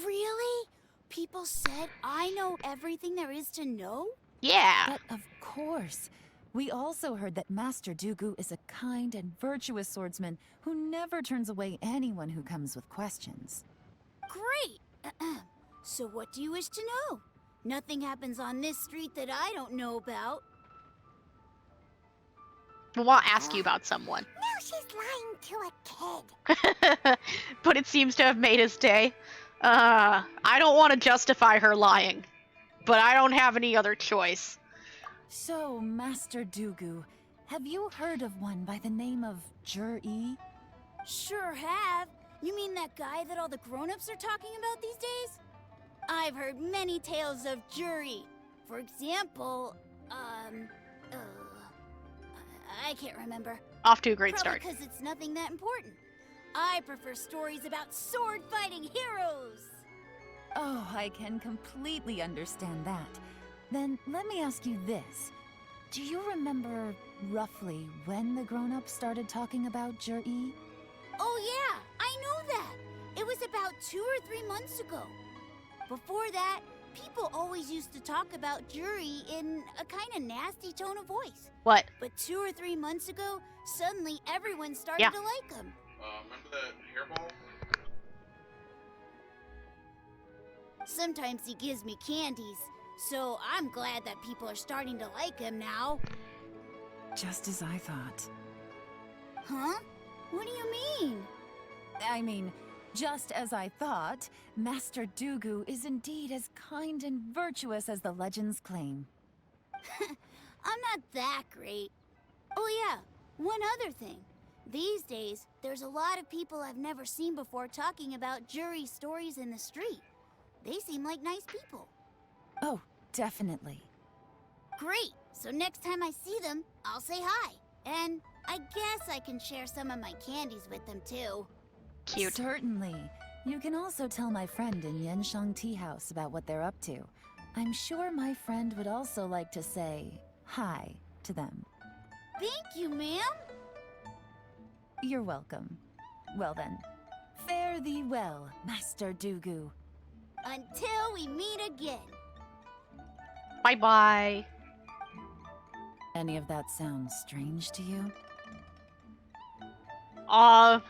Really? People said I know everything there is to know? Yeah. But of course. We also heard that Master Dugu is a kind and virtuous swordsman who never turns away anyone who comes with questions. Great! So what do you wish to know? Nothing happens on this street that I don't know about. We'll ask you about someone. Now she's lying to a kid. But it seems to have made his day. I don't want to justify her lying, but I don't have any other choice. So, Master Dugu, have you heard of one by the name of Jur-E? Sure have. You mean that guy that all the grown-ups are talking about these days? I've heard many tales of Juri. For example, I can't remember. Off to a great Probably start. because it's nothing that important. I prefer stories about sword-fighting heroes. Oh, I can completely understand that. Then let me ask you this. Do you remember roughly when the grown-ups started talking about Jur-E? Oh yeah, I know that. It was about 2 or 3 months ago. Before that, people always used to talk about Juri in a kind of nasty tone of voice. What? But 2 or 3 months ago, suddenly everyone started to like him. Remember that hairball? Sometimes he gives me candies, so I'm glad that people are starting to like him now. Just as I thought. Huh? What do you mean? I mean, just as I thought, Master Dugu is indeed as kind and virtuous as the legends claim. I'm not that great. Oh yeah, one other thing. These days, there's a lot of people I've never seen before talking about Juri stories in the street. They seem like nice people. Oh, definitely. Great! So next time I see them, I'll say hi. And I guess I can share some of my candies with them too. Cute. Certainly. You can also tell my friend in Yenshang Tea House about what they're up to. I'm sure my friend would also like to say hi to them. Thank you, ma'am. You're welcome. Well then, fare thee well, Master Dugu. Until we meet again. Bye-bye. Any of that sound strange to you? I'll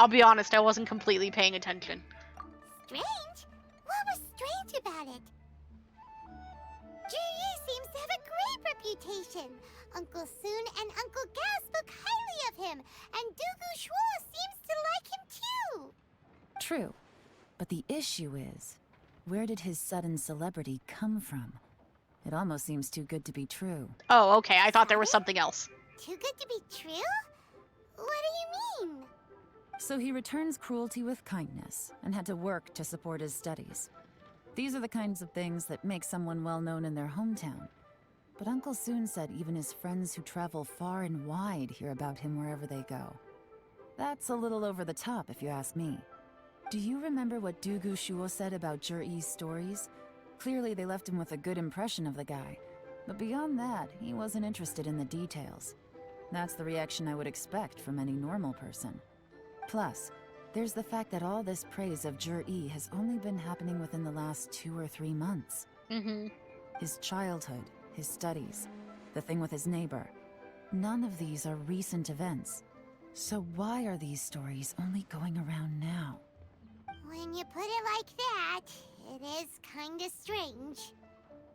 be honest, I wasn't completely paying attention. Strange? What was strange about it? Juri seems to have a great reputation. Uncle Soon and Uncle Gas spoke highly of him, and Dugu Shuo seems to like him too. True. But the issue is, where did his sudden celebrity come from? It almost seems too good to be true. Oh, okay. I thought there was something else. Too good to be true? What do you mean? So he returns cruelty with kindness, and had to work to support his studies. These are the kinds of things that make someone well known in their hometown. But Uncle Soon said even his friends who travel far and wide hear about him wherever they go. That's a little over the top, if you ask me. Do you remember what Dugu Shuo said about Jur-E's stories? Clearly they left him with a good impression of the guy. But beyond that, he wasn't interested in the details. That's the reaction I would expect from any normal person. Plus, there's the fact that all this praise of Jur-E has only been happening within the last 2 or 3 months. Mm-hmm. His childhood, his studies, the thing with his neighbor. None of these are recent events. So why are these stories only going around now? When you put it like that, it is kinda strange.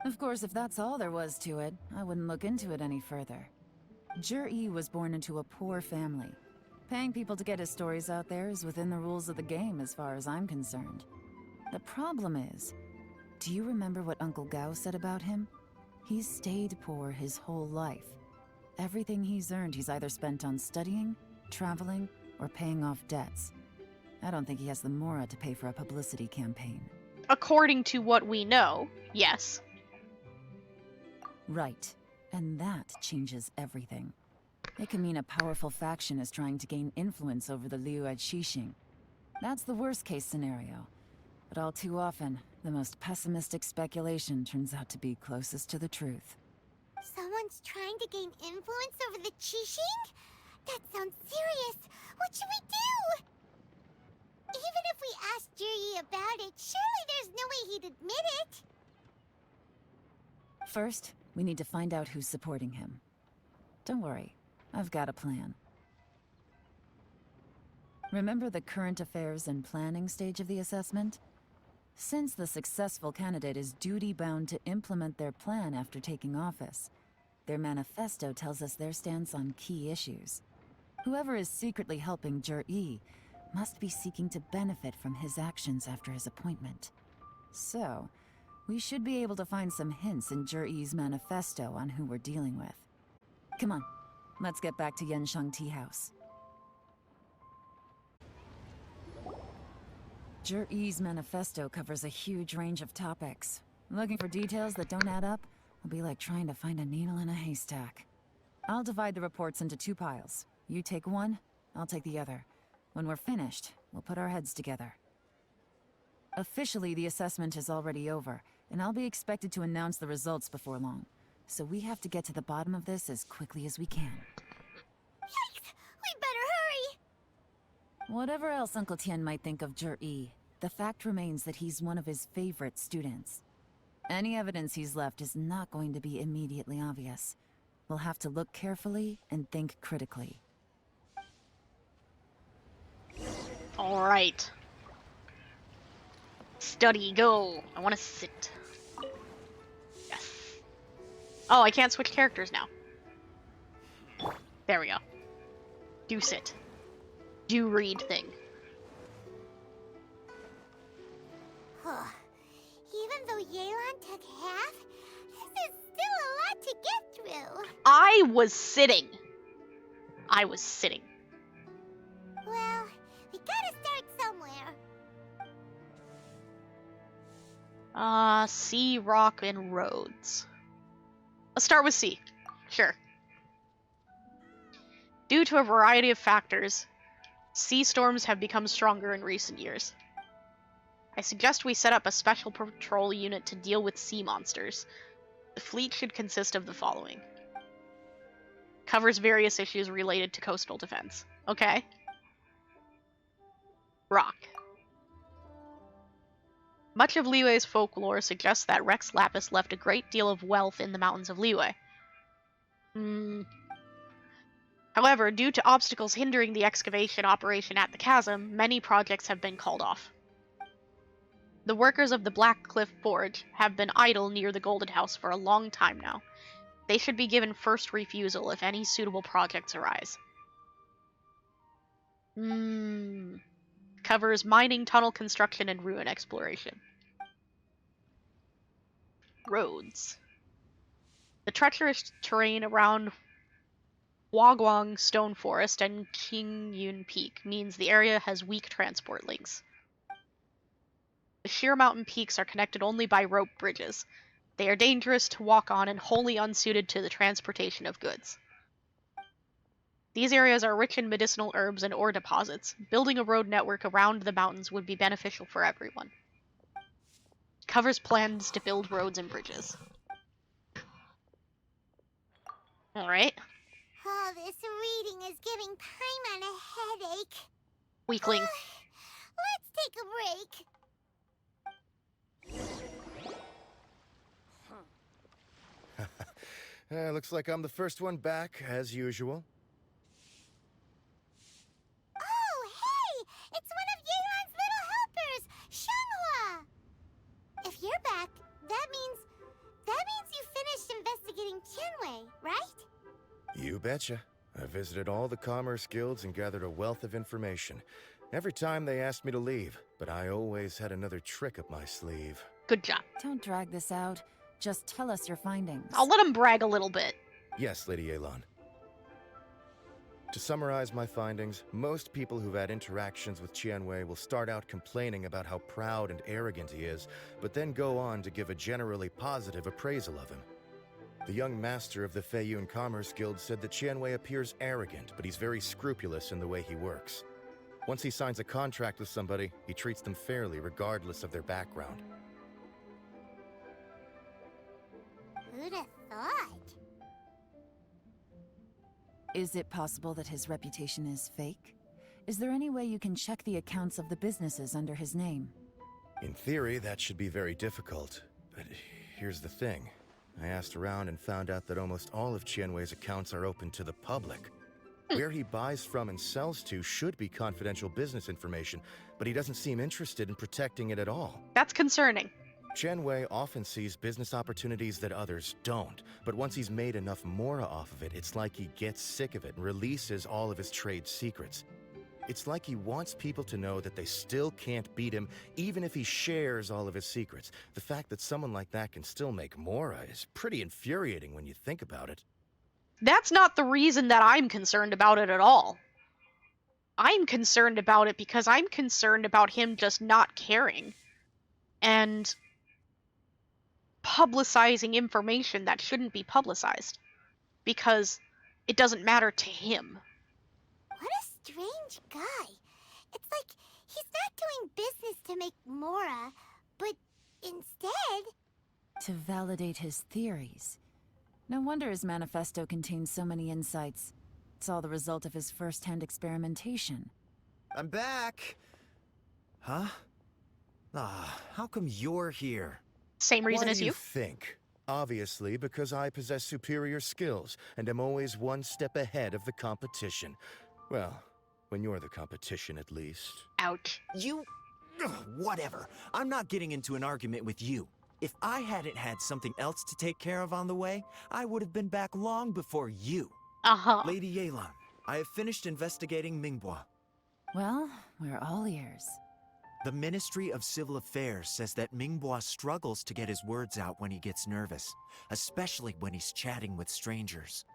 Of course, if that's all there was to it, I wouldn't look into it any further. Jur-E was born into a poor family. Paying people to get his stories out there is within the rules of the game as far as I'm concerned. The problem is, do you remember what Uncle Gao said about him? He's stayed poor his whole life. Everything he's earned he's either spent on studying, traveling, or paying off debts. I don't think he has the mora to pay for a publicity campaign. According to what we know, yes. Right. And that changes everything. It can mean a powerful faction is trying to gain influence over the Liu Qixing. That's the worst case scenario. But all too often, the most pessimistic speculation turns out to be closest to the truth. Someone's trying to gain influence over the Qixing? That sounds serious. What should we do? Even if we asked Jiri about it, surely there's no way he'd admit it. First, we need to find out who's supporting him. Don't worry, I've got a plan. Remember the current affairs and planning stage of the assessment? Since the successful candidate is duty-bound to implement their plan after taking office, their manifesto tells us their stance on key issues. Whoever is secretly helping Jur-E must be seeking to benefit from his actions after his appointment. So, we should be able to find some hints in Jur-E's manifesto on who we're dealing with. Come on, let's get back to Yenshang Tea House. Jur-E's manifesto covers a huge range of topics. Looking for details that don't add up will be like trying to find a needle in a haystack. I'll divide the reports into 2 piles. You take one, I'll take the other. When we're finished, we'll put our heads together. Officially, the assessment is already over, and I'll be expected to announce the results before long. So we have to get to the bottom of this as quickly as we can. Yikes! We better hurry! Whatever else Uncle Tian might think of Jur-E, the fact remains that he's one of his favorite students. Any evidence he's left is not going to be immediately obvious. We'll have to look carefully and think critically. Alright. Study, go. I want to sit. Yes. Oh, I can't switch characters now. There we go. Do sit. Do read thing. Even though Yelan took half, this is still a lot to get through. I was sitting. Well, we gotta start somewhere. Sea, rock, and roads. Let's start with sea. Sure. Due to a variety of factors, sea storms have become stronger in recent years. I suggest we set up a special patrol unit to deal with sea monsters. The fleet should consist of the following. Covers various issues related to coastal defense. Okay. Rock. Much of Liyue's folklore suggests that Rex Lapis left a great deal of wealth in the mountains of Liyue. However, due to obstacles hindering the excavation operation at the chasm, many projects have been called off. The workers of the Black Cliff Forge have been idle near the Golden House for a long time now. They should be given first refusal if any suitable projects arise. Covers mining, tunnel construction, and ruin exploration. Roads. The treacherous terrain around Huaguang Stone Forest and Qingyun Peak means the area has weak transport links. The sheer mountain peaks are connected only by rope bridges. They are dangerous to walk on and wholly unsuited to the transportation of goods. These areas are rich in medicinal herbs and ore deposits. Building a road network around the mountains would be beneficial for everyone. Covers plans to build roads and bridges. Alright. Oh, this reading is giving Paimon a headache. Weakling. Let's take a break. Looks like I'm the first one back, as usual. Oh, hey! It's one of Yelan's little helpers! That means you finished investigating Qianwei, right? You betcha. I visited all the commerce guilds and gathered a wealth of information. Every time they asked me to leave, but I always had another trick up my sleeve. Good job. Don't drag this out. Just tell us your findings. I'll let him brag a little bit. Yes, Lady Yelan. To summarize my findings, most people who've had interactions with Qianwei will start out complaining about how proud and arrogant he is, but then go on to give a generally positive appraisal of him. The young master of the Feiyun Commerce Guild said that Qianwei appears arrogant, but he's very scrupulous in the way he works. Once he signs a contract with somebody, he treats them fairly regardless of their background. Who'd have thought? Is it possible that his reputation is fake? Is there any way you can check the accounts of the businesses under his name? In theory, that should be very difficult. But here's the thing. I asked around and found out that almost all of Qianwei's accounts are open to the public. Where he buys from and sells to should be confidential business information, but he doesn't seem interested in protecting it at all. That's concerning. Qianwei often sees business opportunities that others don't, but once he's made enough mora off of it, it's like he gets sick of it and releases all of his trade secrets. It's like he wants people to know that they still can't beat him, even if he shares all of his secrets. The fact that someone like that can still make mora is pretty infuriating when you think about it. That's not the reason that I'm concerned about it at all. I'm concerned about it because I'm concerned about him just not caring and publicizing information that shouldn't be publicized because it doesn't matter to him. What a strange guy. It's like he's not doing business to make mora, but instead... To validate his theories. No wonder his manifesto contains so many insights. It's all the result of his first-hand experimentation. I'm back! Huh? How come you're here? Same reason Why as do you. think? Obviously, because I possess superior skills and am always one step ahead of the competition. Well, when you're the competition, at least. Ouch. You... whatever. I'm not getting into an argument with you. If I hadn't had something else to take care of on the way, I would have been back long before you. Uh-huh. Lady Yelan, I have finished investigating Mingbua. Well, we're all ears. The Ministry of Civil Affairs says that Mingbua struggles to get his words out when he gets nervous, especially when he's chatting with strangers.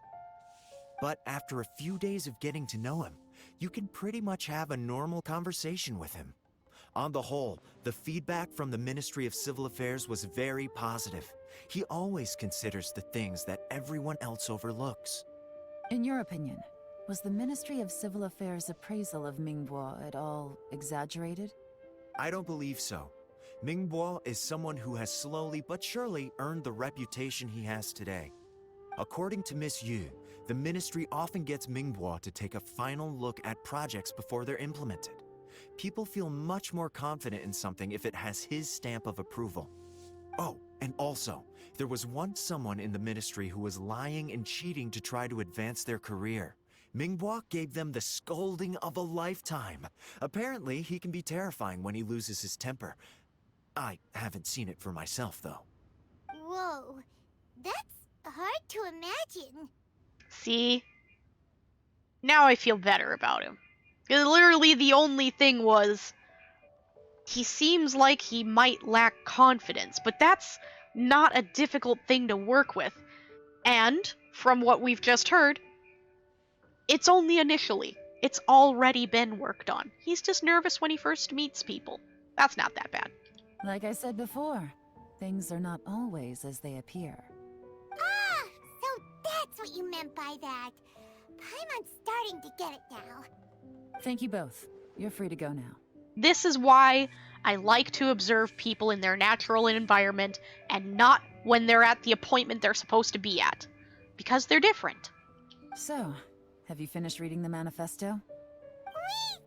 But after a few days of getting to know him, you can pretty much have a normal conversation with him. On the whole, the feedback from the Ministry of Civil Affairs was very positive. He always considers the things that everyone else overlooks. In your opinion, was the Ministry of Civil Affairs' appraisal of Mingbua at all exaggerated? I don't believe so. Mingbua is someone who has slowly but surely earned the reputation he has today. According to Miss Yu, the Ministry often gets Mingbua to take a final look at projects before they're implemented. People feel much more confident in something if it has his stamp of approval. Oh, and also, there was once someone in the Ministry who was lying and cheating to try to advance their career. Mingbua gave them the scolding of a lifetime. Apparently, he can be terrifying when he loses his temper. I haven't seen it for myself, though. Whoa, that's hard to imagine. See? Now I feel better about him. Because literally the only thing was, he seems like he might lack confidence, but that's not a difficult thing to work with. And, from what we've just heard, it's only initially. It's already been worked on. He's just nervous when he first meets people. That's not that bad. Like I said before, things are not always as they appear. Ah, so that's what you meant by that. I'm starting to get it now. Thank you both. You're free to go now. This is why I like to observe people in their natural environment and not when they're at the appointment they're supposed to be at. Because they're different. So, have you finished reading the manifesto? We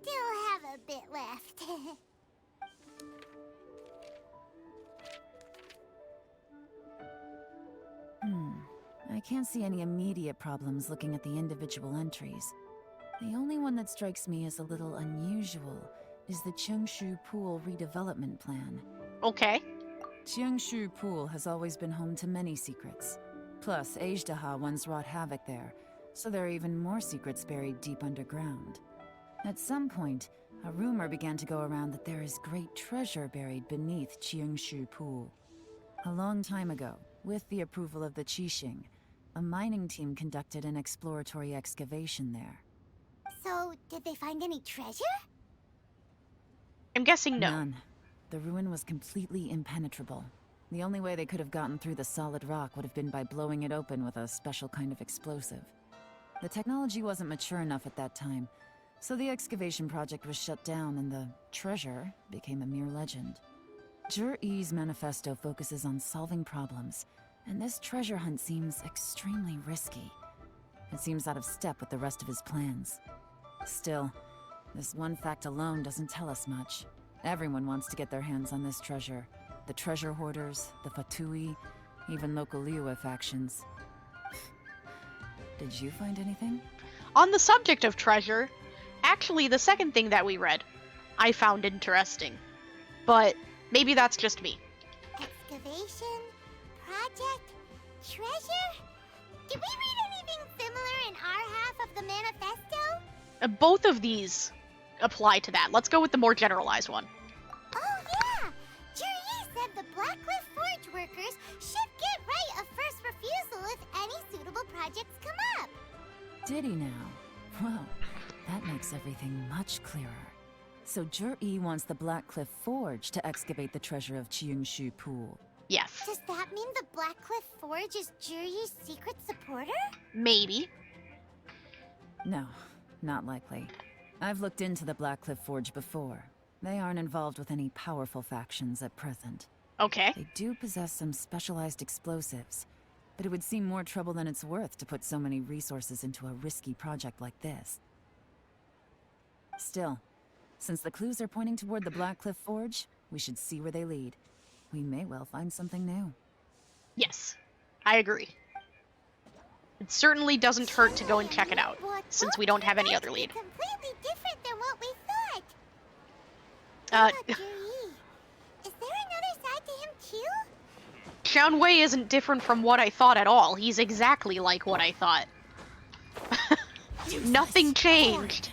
still have a bit left. I can't see any immediate problems looking at the individual entries. The only one that strikes me as a little unusual is the Chengshu Pool redevelopment plan. Okay. Qiangshu Pool has always been home to many secrets. Plus, Ajdaha once wrought havoc there, so there are even more secrets buried deep underground. At some point, a rumor began to go around that there is great treasure buried beneath Qiangshu Pool. A long time ago, with the approval of the Qixing, a mining team conducted an exploratory excavation there. So, did they find any treasure? I'm guessing no. None. The ruin was completely impenetrable. The only way they could have gotten through the solid rock would have been by blowing it open with a special kind of explosive. The technology wasn't mature enough at that time, so the excavation project was shut down and the treasure became a mere legend. Jur-E's manifesto focuses on solving problems, and this treasure hunt seems extremely risky. It seems out of step with the rest of his plans. Still, this one fact alone doesn't tell us much. Everyone wants to get their hands on this treasure. The treasure hoarders, the Fatui, even local Liyue factions. Did you find anything? On the subject of treasure, actually the second thing that we read, I found interesting. But maybe that's just me. Excavation? Project? Treasure? Did we read anything similar in our half of the manifesto? Both of these apply to that. Let's go with the more generalized one. Oh yeah! Juri said the Blackcliff Forge workers should get right of first refusal if any suitable projects come up. Did he now? Well, that makes everything much clearer. So Jur-E wants the Blackcliff Forge to excavate the treasure of Qiangshu Pool. Yes. Does that mean the Blackcliff Forge is Juri's secret supporter? Maybe. No, not likely. I've looked into the Blackcliff Forge before. They aren't involved with any powerful factions at present. Okay. They do possess some specialized explosives, but it would seem more trouble than it's worth to put so many resources into a risky project like this. Still, since the clues are pointing toward the Blackcliff Forge, we should see where they lead. We may well find something new. Yes, I agree. It certainly doesn't hurt to go and check it out, since we don't have any other lead. Completely different than what we thought. Uh, Juri, is there another side to him too? Xiaonwei isn't different from what I thought at all. He's exactly like what I thought. Nothing changed.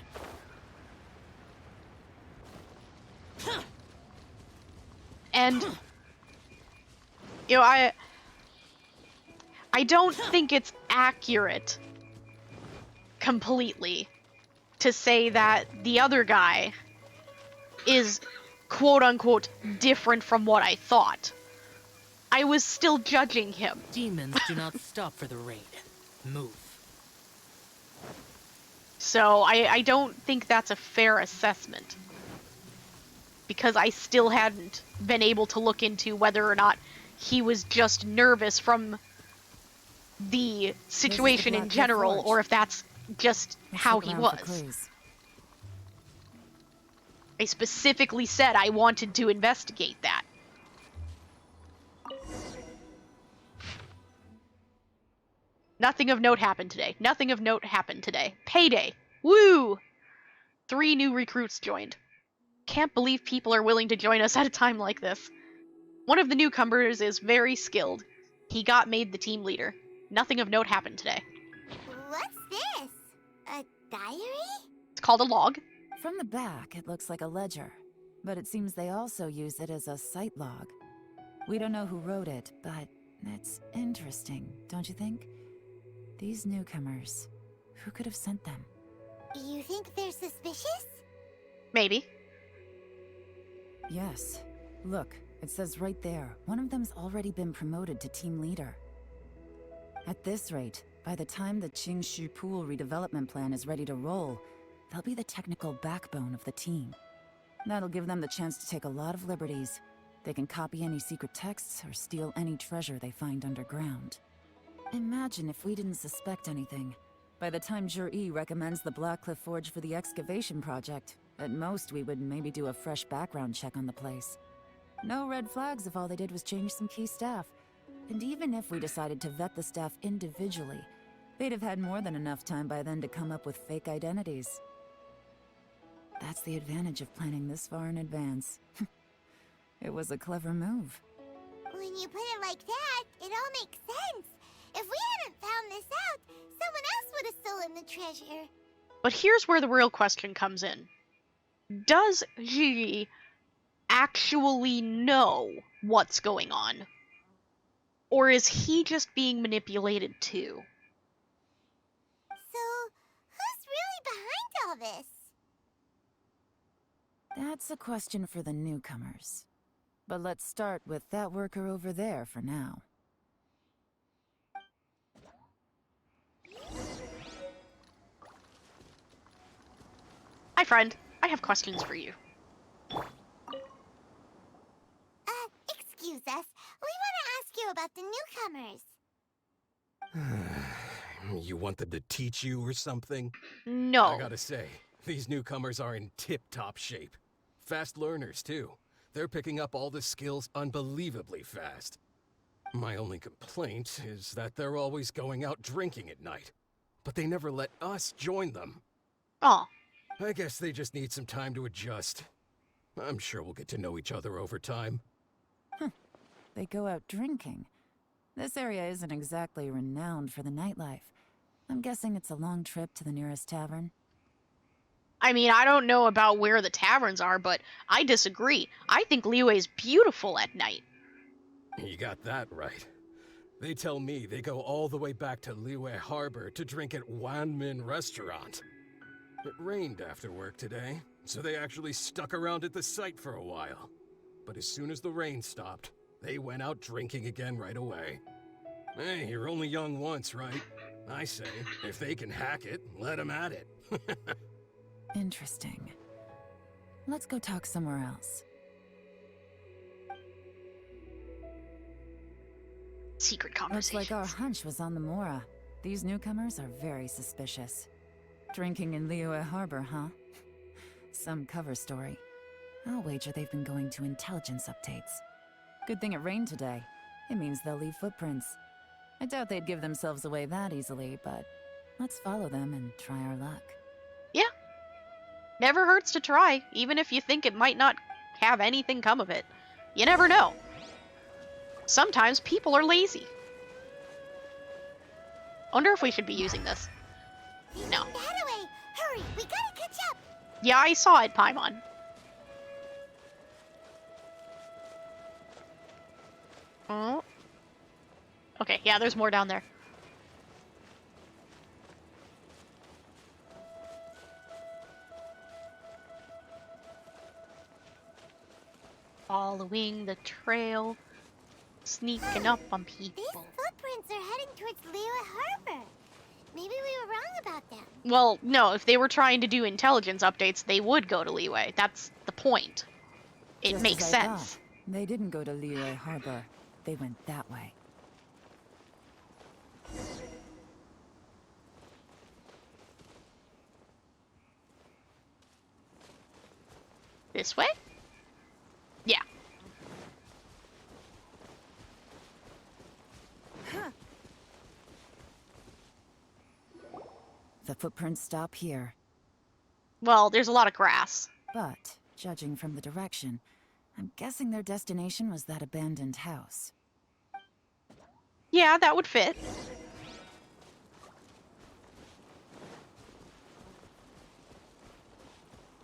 And, you know, I don't think it's accurate completely to say that the other guy is quote-unquote different from what I thought. I was still judging him. Demons do not stop for the raid. Move. So I don't think that's a fair assessment. Because I still hadn't been able to look into whether or not he was just nervous from the situation in general, or if that's just how he was. I specifically said I wanted to investigate that. Nothing of note happened today. Nothing of note happened today. Payday! Woo! 3 new recruits joined. Can't believe people are willing to join us at a time like this. One of the newcomers is very skilled. He got made the team leader. Nothing of note happened today. What's this? A diary? It's called a log. From the back, it looks like a ledger, but it seems they also use it as a site log. We don't know who wrote it, but it's interesting, don't you think? These newcomers, who could have sent them? You think they're suspicious? Maybe. Yes. Look, it says right there, one of them's already been promoted to team leader. At this rate, by the time the Qiangshu Pool redevelopment plan is ready to roll, they'll be the technical backbone of the team. That'll give them the chance to take a lot of liberties. They can copy any secret texts or steal any treasure they find underground. Imagine if we didn't suspect anything. By the time Jur-E recommends the Blackcliff Forge for the excavation project, at most we would maybe do a fresh background check on the place. No red flags if all they did was change some key staff. And even if we decided to vet the staff individually, they'd have had more than enough time by then to come up with fake identities. That's the advantage of planning this far in advance. It was a clever move. When you put it like that, it all makes sense. If we hadn't found this out, someone else would have stolen the treasure. But here's where the real question comes in. Does Gigi actually know what's going on? Or is he just being manipulated too? So, who's really behind all this? That's a question for the newcomers. But let's start with that worker over there for now. Hi, friend. I have questions for you. Excuse us. We want to ask you about the newcomers. You want them to teach you or something? No. I gotta say, these newcomers are in tip-top shape. Fast learners, too. They're picking up all the skills unbelievably fast. My only complaint is that they're always going out drinking at night. But they never let us join them. Aw. I guess they just need some time to adjust. I'm sure we'll get to know each other over time. They go out drinking. This area isn't exactly renowned for the nightlife. I'm guessing it's a long trip to the nearest tavern. I mean, I don't know about where the taverns are, but I disagree. I think Liyue's beautiful at night. You got that right. They tell me they go all the way back to Liyue Harbor to drink at Wanmin Restaurant. It rained after work today, so they actually stuck around at the site for a while. But as soon as the rain stopped, they went out drinking again right away. Hey, you're only young once, right? I say, if they can hack it, let them at it. Interesting. Let's go talk somewhere else. Secret conversations. Looks like our hunch was on the Mora. These newcomers are very suspicious. Drinking in Liyue Harbor, huh? Some cover story. I'll wager they've been going to intelligence updates. Good thing it rained today. It means they'll leave footprints. I doubt they'd give themselves away that easily, but let's follow them and try our luck. Yeah. Never hurts to try, even if you think it might not have anything come of it. You never know. Sometimes people are lazy. Wonder if we should be using this. No. Hadaway, hurry, we gotta catch up. Yeah, I saw it, Paimon. Oh. Okay, yeah, there's more down there. Following the trail, sneaking up on people. These footprints are heading towards Liyue Harbor. Maybe we were wrong about them. Well, no, if they were trying to do intelligence updates, they would go to Liyue. That's the point. It Just makes as I sense. thought. They didn't go to Liyue Harbor. They went that way. This way? Yeah. The footprints stop here. Well, there's a lot of grass. But, judging from the direction, I'm guessing their destination was that abandoned house. Yeah, that would fit.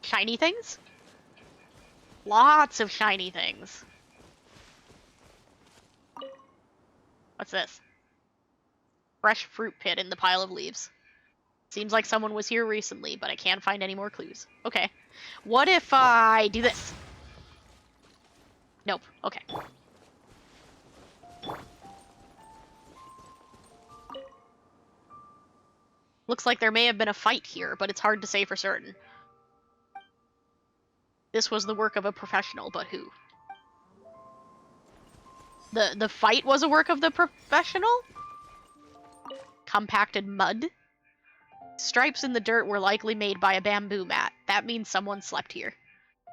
Shiny things? Lots of shiny things. What's this? Fresh fruit pit in the pile of leaves. Seems like someone was here recently, but I can't find any more clues. Okay. What if I do this? Nope. Okay. Looks like there may have been a fight here, but it's hard to say for certain. This was the work of a professional, but who? The fight was a work of the professional? Compacted mud? Stripes in the dirt were likely made by a bamboo mat. That means someone slept here.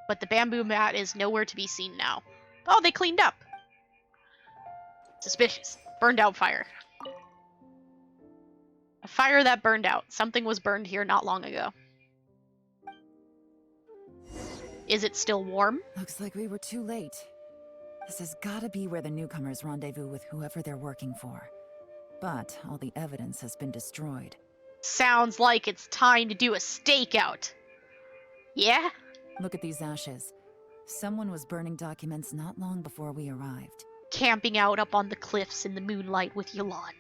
But the bamboo mat is nowhere to be seen now. Oh, they cleaned up! Suspicious. Burned out fire. A fire that burned out. Something was burned here not long ago. Is it still warm? Looks like we were too late. This has gotta be where the newcomers rendezvous with whoever they're working for. But all the evidence has been destroyed. Sounds like it's time to do a stakeout. Yeah? Look at these ashes. Someone was burning documents not long before we arrived. Camping out up on the cliffs in the moonlight with Yelan.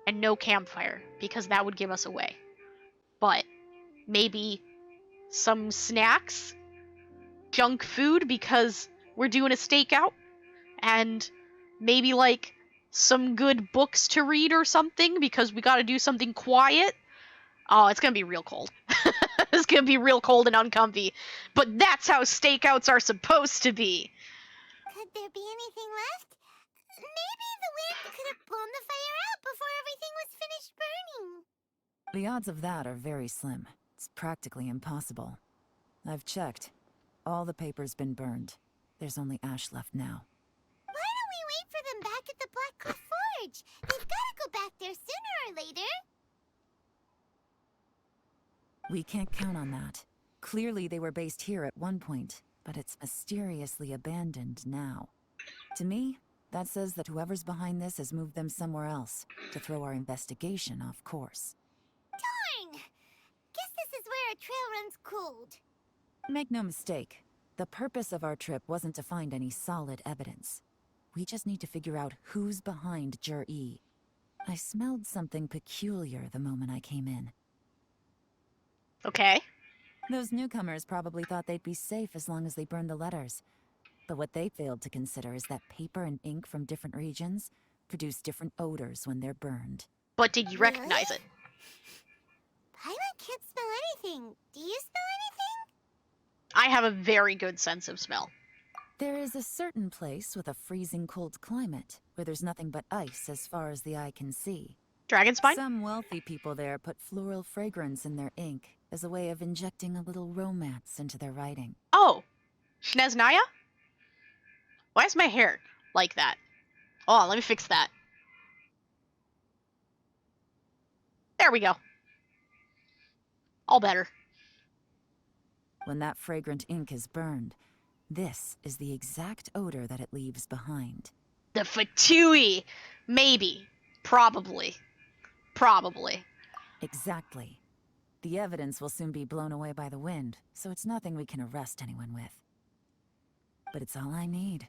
And no campfire, because that would give us away. But maybe some snacks? Junk food, because we're doing a stakeout? And maybe, like, some good books to read or something, because we gotta do something quiet? Oh, it's gonna be real cold. It's gonna be real cold and uncomfy. But that's how stakeouts are supposed to be. Could there be anything left? Maybe the wind could have blown the fire out before everything was finished burning. The odds of that are very slim. It's practically impossible. I've checked. All the paper's been burned. There's only ash left now. Why don't we wait for them back at the Black Cliff Forge? They've got to go back there sooner or later. We can't count on that. Clearly they were based here at one point, but it's mysteriously abandoned now. To me, that says that whoever's behind this has moved them somewhere else to throw our investigation off course. Darn! Guess this is where a trail runs cold. Make no mistake, the purpose of our trip wasn't to find any solid evidence. We just need to figure out who's behind Jur-E. I smelled something peculiar the moment I came in. Okay. Those newcomers probably thought they'd be safe as long as they burned the letters. But what they failed to consider is that paper and ink from different regions produce different odors when they're burned. But did you recognize it? Paimon can't smell anything. Do you smell anything? I have a very good sense of smell. There is a certain place with a freezing cold climate where there's nothing but ice as far as the eye can see. Dragonspine? Some wealthy people there put floral fragrance in their ink as a way of injecting a little romance into their writing. Oh, Shneznaya? Why is my hair like that? Oh, let me fix that. There we go. All better. When that fragrant ink is burned, this is the exact odor that it leaves behind. The Fatui! Maybe. Probably. Probably. Exactly. The evidence will soon be blown away by the wind, so it's nothing we can arrest anyone with. But it's all I need.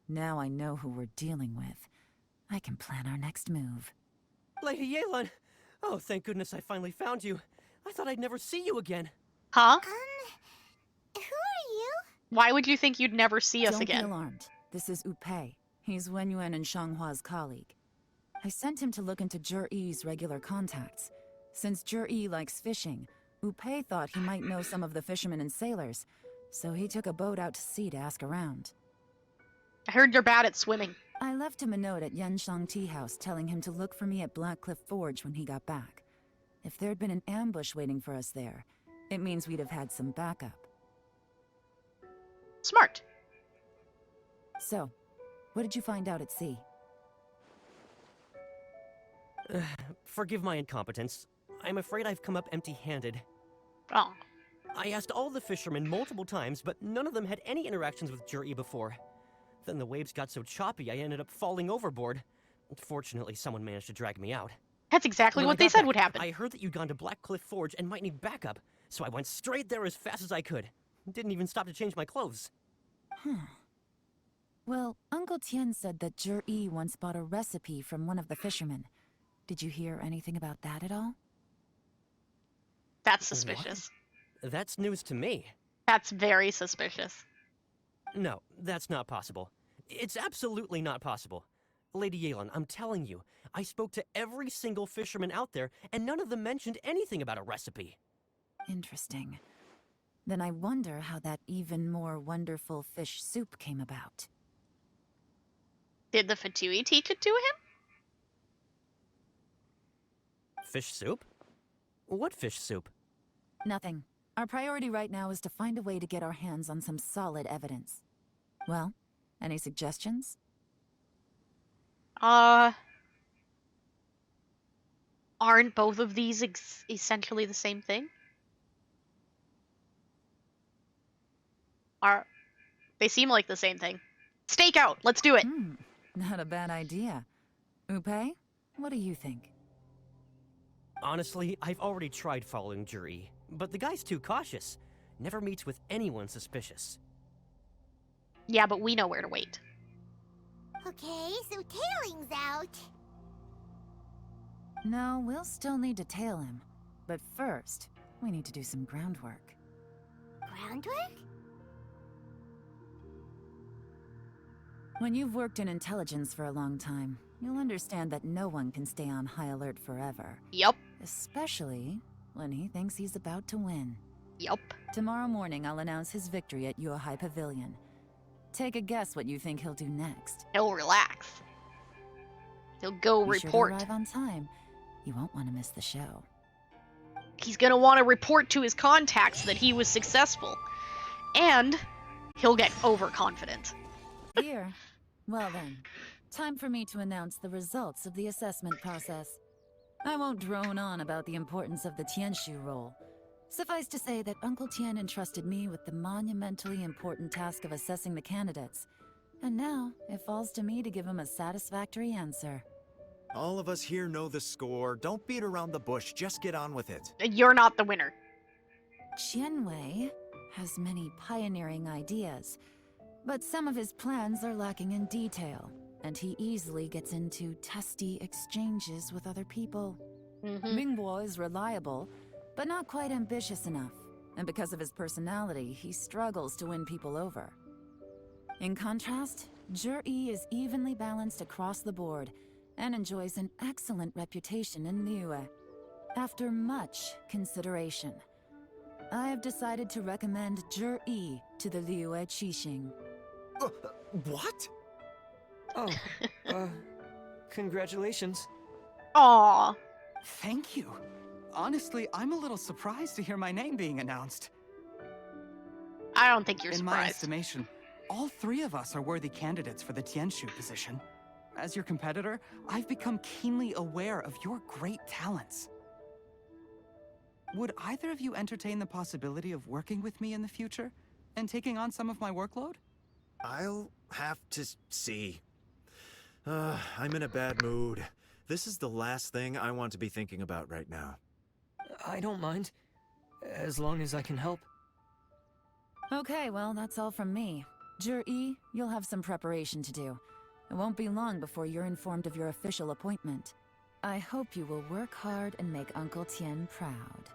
Now I know who we're dealing with. I can plan our next move. Lady Yelan! Oh, thank goodness I finally found you. I thought I'd never see you again. Huh? Who are you? Why would you think you'd never see us again? Don't be alarmed. This is Upei. He's Wenyuan and Shanghua's colleague. I sent him to look into Jur-E's regular contacts. Since Jur-E likes fishing, Upei thought he might know some of the fishermen and sailors, so he took a boat out to sea to ask around. I heard you're bad at swimming. I left him a note at Yanshang Tea House telling him to look for me at Black Cliff Forge when he got back. If there'd been an ambush waiting for us there, it means we'd have had some backup. Smart. So, what did you find out at sea? Forgive my incompetence. I'm afraid I've come up empty-handed. Oh. I asked all the fishermen multiple times, but none of them had any interactions with Jur-E before. Then the waves got so choppy I ended up falling overboard. Fortunately, someone managed to drag me out. That's exactly When what I they got said back, would happen. I heard that you'd gone to Black Cliff Forge and might need backup, so I went straight there as fast as I could. Didn't even stop to change my clothes. Well, Uncle Tien said that Jur-E once bought a recipe from one of the fishermen. Did you hear anything about that at all? That's suspicious. What? That's news to me. That's very suspicious. No, that's not possible. It's absolutely not possible. Lady Yelan, I'm telling you, I spoke to every single fisherman out there, and none of them mentioned anything about a recipe. Interesting. Then I wonder how that even more wonderful fish soup came about. Did the Fatui teach it to him? Fish soup? What fish soup? Nothing. Our priority right now is to find a way to get our hands on some solid evidence. Well, any suggestions? Aren't both of these essentially the same thing? They seem like the same thing. Stakeout. Let's do it. Not a bad idea. Upe, what do you think? Honestly, I've already tried following Juri, but the guy's too cautious. Never meets with anyone suspicious. Yeah, but we know where to wait. Okay, so tailing's out. No, we'll still need to tail him. But first, we need to do some groundwork. Groundwork? When you've worked in intelligence for a long time, you'll understand that no one can stay on high alert forever. Yep. Especially when he thinks he's about to win. Yep. Tomorrow morning, I'll announce his victory at Yuehai Pavilion. Take a guess what you think he'll do next. He'll relax. He'll go Be report. Sure to arrive on time. You won't want to miss the show. He's gonna want to report to his contacts that he was successful. And he'll get overconfident. Here. Well then, time for me to announce the results of the assessment process. I won't drone on about the importance of the Tianshu role. Suffice to say that Uncle Tien entrusted me with the monumentally important task of assessing the candidates. And now, it falls to me to give him a satisfactory answer. All of us here know the score. Don't beat around the bush, just get on with it. You're not the winner. Qianwei has many pioneering ideas, but some of his plans are lacking in detail, and he easily gets into testy exchanges with other people. Mingbo is reliable, but not quite ambitious enough, and because of his personality, he struggles to win people over. In contrast, Juri is evenly balanced across the board, and enjoys an excellent reputation in Liyue. After much consideration, I have decided to recommend Juri to the Liyue Qixing. What? Oh, congratulations. Aww. Thank you. Honestly, I'm a little surprised to hear my name being announced. I don't think you're In surprised. my estimation, all three of us are worthy candidates for the Tianshu position. As your competitor, I've become keenly aware of your great talents. Would either of you entertain the possibility of working with me in the future and taking on some of my workload? I'll have to see. I'm in a bad mood. This is the last thing I want to be thinking about right now. I don't mind, as long as I can help. Okay, well, that's all from me. Juri, you'll have some preparation to do. It won't be long before you're informed of your official appointment. I hope you will work hard and make Uncle Tien proud.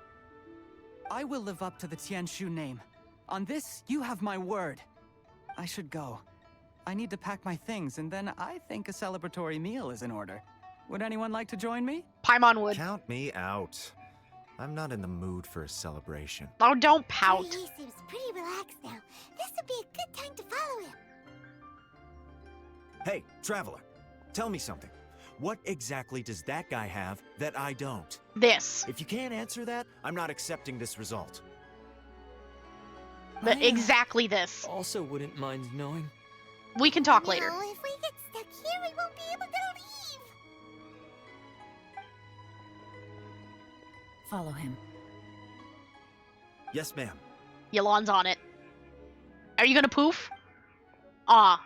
I will live up to the Tianshu name. On this, you have my word. I should go. I need to pack my things, and then I think a celebratory meal is in order. Would anyone like to join me? Paimon would. Count me out. I'm not in the mood for a celebration. Oh, don't pout. He seems pretty relaxed now. This would be a good time to follow him. Hey, Traveler, tell me something. What exactly does that guy have that I don't? This. If you can't answer that, I'm not accepting this result. But exactly this. Also wouldn't mind knowing. We can talk later. No, if we get stuck here, we won't be able to leave. Follow him. Yes, ma'am. Yelan's on it. Are you gonna poof? Ah.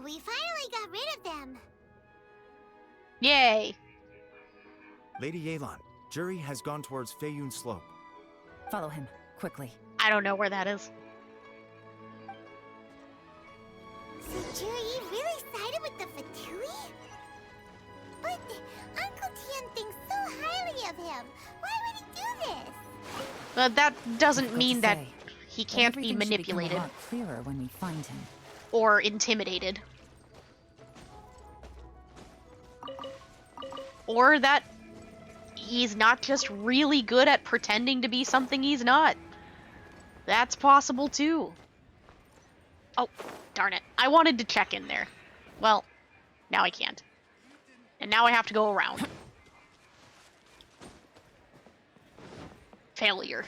We finally got rid of them. Yay. Lady Yelan, Juri has gone towards Feiyun Slope. Follow him, quickly. I don't know where that is. So Juri really sided with the Fatui? But Uncle Tien thinks so highly of him. Why would he do this? But that doesn't Difficult mean to that say, he but can't be everything should become manipulated a lot clearer when we find him. or intimidated. Or that he's not just really good at pretending to be something he's not. That's possible too. Oh, darn it. I wanted to check in there. Well, now I can't. And now I have to go around. Failure.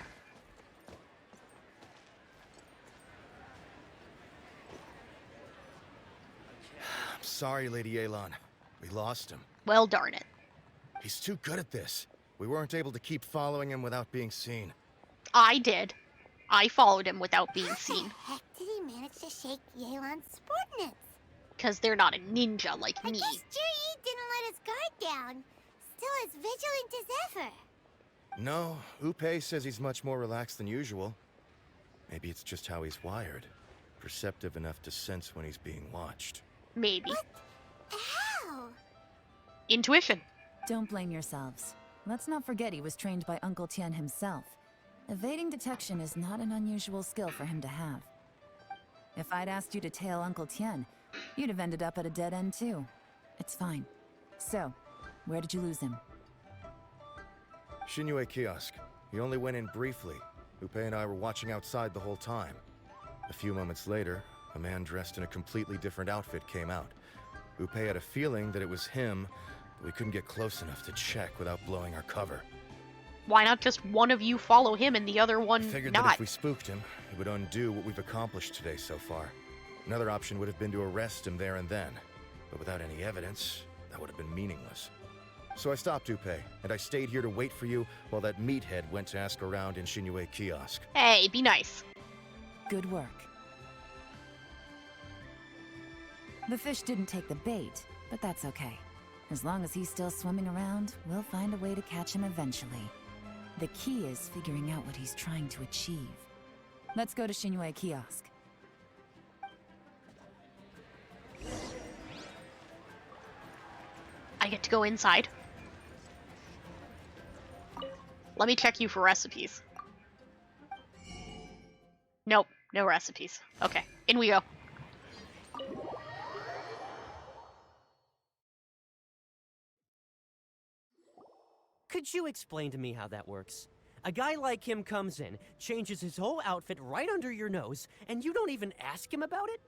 I'm sorry, Lady Yelan. We lost him. Well, darn it. He's too good at this. We weren't able to keep following him without being seen. I did. I followed him without being How seen. the heck did he manage to shake Yelan's subordinates? Because they're not a ninja like I me. guess Juri didn't let his guard down. Still as vigilant as ever. No, Upe says he's much more relaxed than usual. Maybe it's just how he's wired. Perceptive enough to sense when he's being watched. Maybe. What? How? Intuition. Don't blame yourselves. Let's not forget he was trained by Uncle Tian himself. Evading detection is not an unusual skill for him to have. If I'd asked you to tail Uncle Tian, you'd have ended up at a dead end too. It's fine. So, where did you lose him? Shinue kiosk. He only went in briefly. Upe and I were watching outside the whole time. A few moments later, a man dressed in a completely different outfit came out. Upe had a feeling that it was him, but we couldn't get close enough to check without blowing our cover. Why not just one of you follow him and the other one I figured not? that if we spooked him, it would undo what we've accomplished today so far. Another option would have been to arrest him there and then, but without any evidence, that would have been meaningless. So I stopped Upe, and I stayed here to wait for you while that meathead went to ask around in Shinue kiosk. Hey, be nice. Good work. The fish didn't take the bait, but that's okay. As long as he's still swimming around, we'll find a way to catch him eventually. The key is figuring out what he's trying to achieve. Let's go to Shinue kiosk. I get to go inside. Let me check you for recipes. Nope, no recipes. Okay, in we go. Could you explain to me how that works? A guy like him comes in, changes his whole outfit right under your nose, and you don't even ask him about it?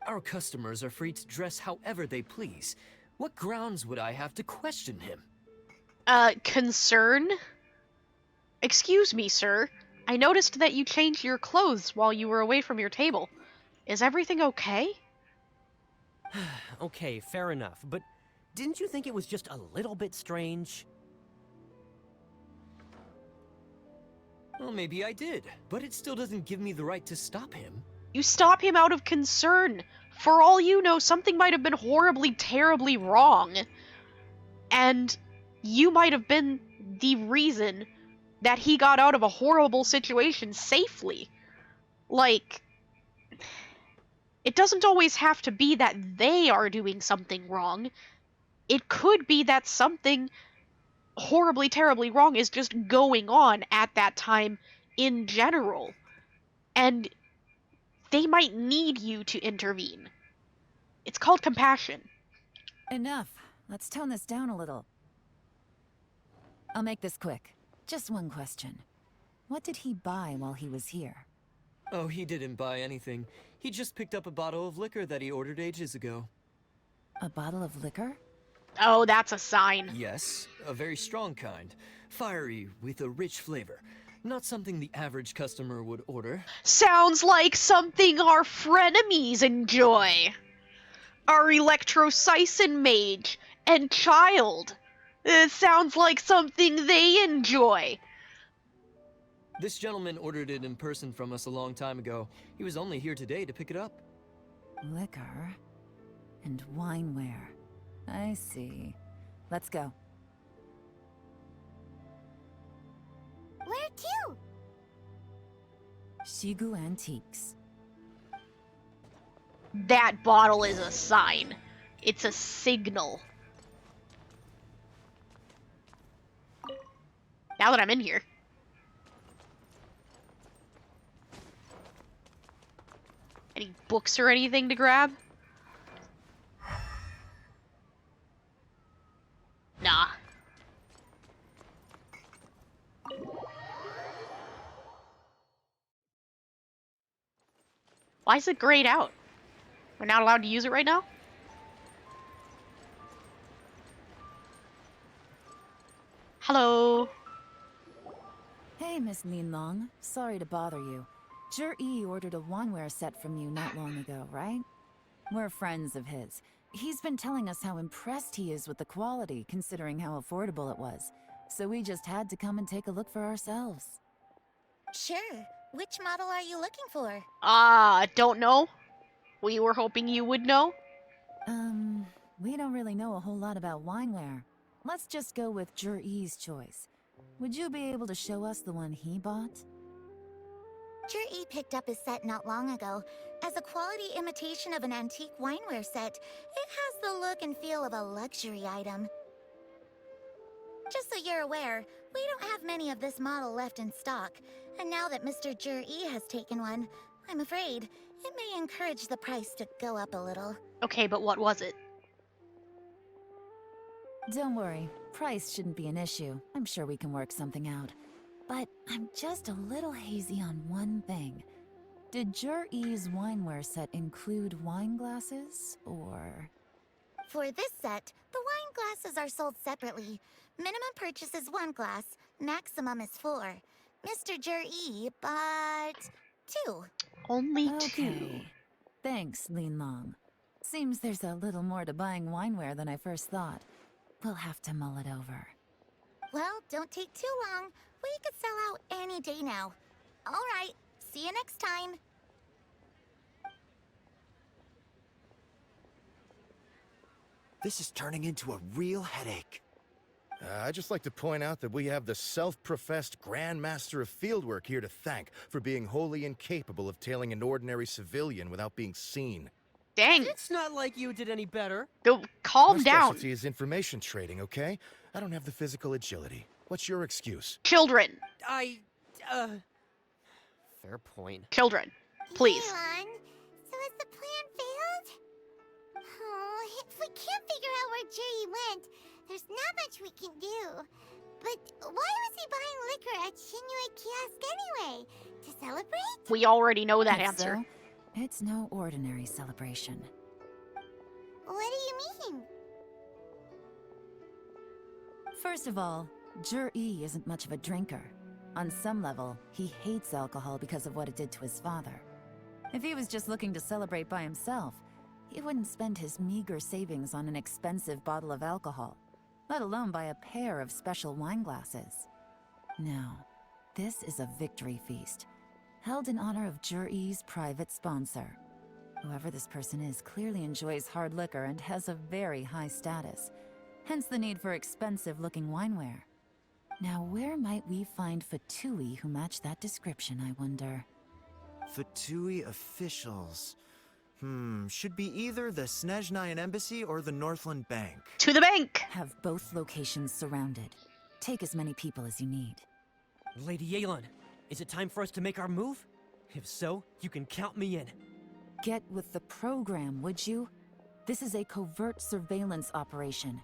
Our customers are free to dress however they please. What grounds would I have to question him? Concern? Excuse me, sir. I noticed that you changed your clothes while you were away from your table. Is everything okay? Okay, fair enough, but didn't you think it was just a little bit strange? Well, maybe I did, but it still doesn't give me the right to stop him. You stop him out of concern. For all you know, something might have been horribly, terribly wrong. And you might have been the reason that he got out of a horrible situation safely. Like, it doesn't always have to be that they are doing something wrong. It could be that something horribly, terribly wrong is just going on at that time in general. And they might need you to intervene. It's called compassion. Enough. Let's tone this down a little. I'll make this quick. Just one question. What did he buy while he was here? Oh, he didn't buy anything. He just picked up a bottle of liquor that he ordered ages ago. A bottle of liquor? Oh, that's a sign. Yes, a very strong kind. Fiery, with a rich flavor. Not something the average customer would order. Sounds like something our frenemies enjoy. Our Electro-Sison mage and child. It sounds like something they enjoy. This gentleman ordered it in person from us a long time ago. He was only here today to pick it up. Liquor and wineware. I see. Let's go. Where to? Shigu Antiques. That bottle is a sign. It's a signal. Now that I'm in here. Any books or anything to grab? Nah. Why is it grayed out? We're not allowed to use it right now? Hello. Hey, Miss Linlong. Sorry to bother you. Zhi ordered a wanware set from you not long ago, right? We're friends of his. He's been telling us how impressed he is with the quality, considering how affordable it was. So we just had to come and take a look for ourselves. Sure. Which model are you looking for? Don't know. We were hoping you would know. We don't really know a whole lot about wineware. Let's just go with Jur-E's choice. Would you be able to show us the one he bought? Jur-E picked up his set not long ago. As a quality imitation of an antique wineware set, it has the look and feel of a luxury item. Just so you're aware, we don't have many of this model left in stock, and now that Mr. Jur-E has taken one, I'm afraid it may encourage the price to go up a little. Okay, but what was it? Don't worry, price shouldn't be an issue. I'm sure we can work something out. But I'm just a little hazy on one thing. Did Jur-E's wineware set include wine glasses, or...? For this set, the wine glasses are sold separately. Minimum purchase is 1 glass, maximum is 4. Mr. Jur-E bought 2. Only Okay. Thanks, Lin Long. Seems there's a little more to buying wineware than I first thought. We'll have to mull it over. Well, don't take too long. We could sell out any day now. All right, see you next time. This is turning into a real headache. I'd just like to point out that we have the self-professed Grand Master of Fieldwork here to thank for being wholly incapable of tailing an ordinary civilian without being seen. Dang. It's not like you did any better. Calm My down. specialty is information trading, okay? I don't have the physical agility. What's your excuse? Children. Fair point. Children. Please. Yelan, so has the plan failed? Oh, if we can't figure out where Jerry went, there's not much we can do. But why was he buying liquor at Shinue Kiosk anyway? To celebrate? We already know that If answer. so, it's no ordinary celebration. What do you mean? First of all, Jur-E isn't much of a drinker. On some level, he hates alcohol because of what it did to his father. If he was just looking to celebrate by himself, he wouldn't spend his meager savings on an expensive bottle of alcohol, let alone buy a pair of special wine glasses. No, this is a victory feast, held in honor of Jur-E's private sponsor. Whoever this person is clearly enjoys hard liquor and has a very high status, hence the need for expensive-looking wineware. Now, where might we find Fatui who match that description, I wonder? Fatui officials. Should be either the Snezhnayan Embassy or the Northland Bank. To the bank! Have both locations surrounded. Take as many people as you need. Lady Yelan, is it time for us to make our move? If so, you can count me in. Get with the program, would you? This is a covert surveillance operation.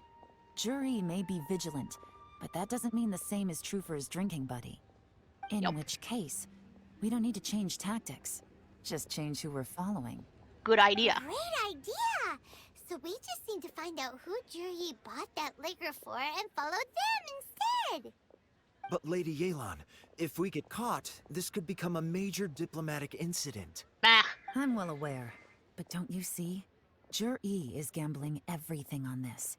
Jur-E may be vigilant, but that doesn't mean the same is true for his drinking buddy. In which case, we don't need to change tactics. Just change who we're following. Good idea. Great idea! So we just need to find out who Juri bought that liquor for and follow them instead! But Lady Yelan, if we get caught, this could become a major diplomatic incident. Bah. I'm well aware, but don't you see? Jur-E is gambling everything on this.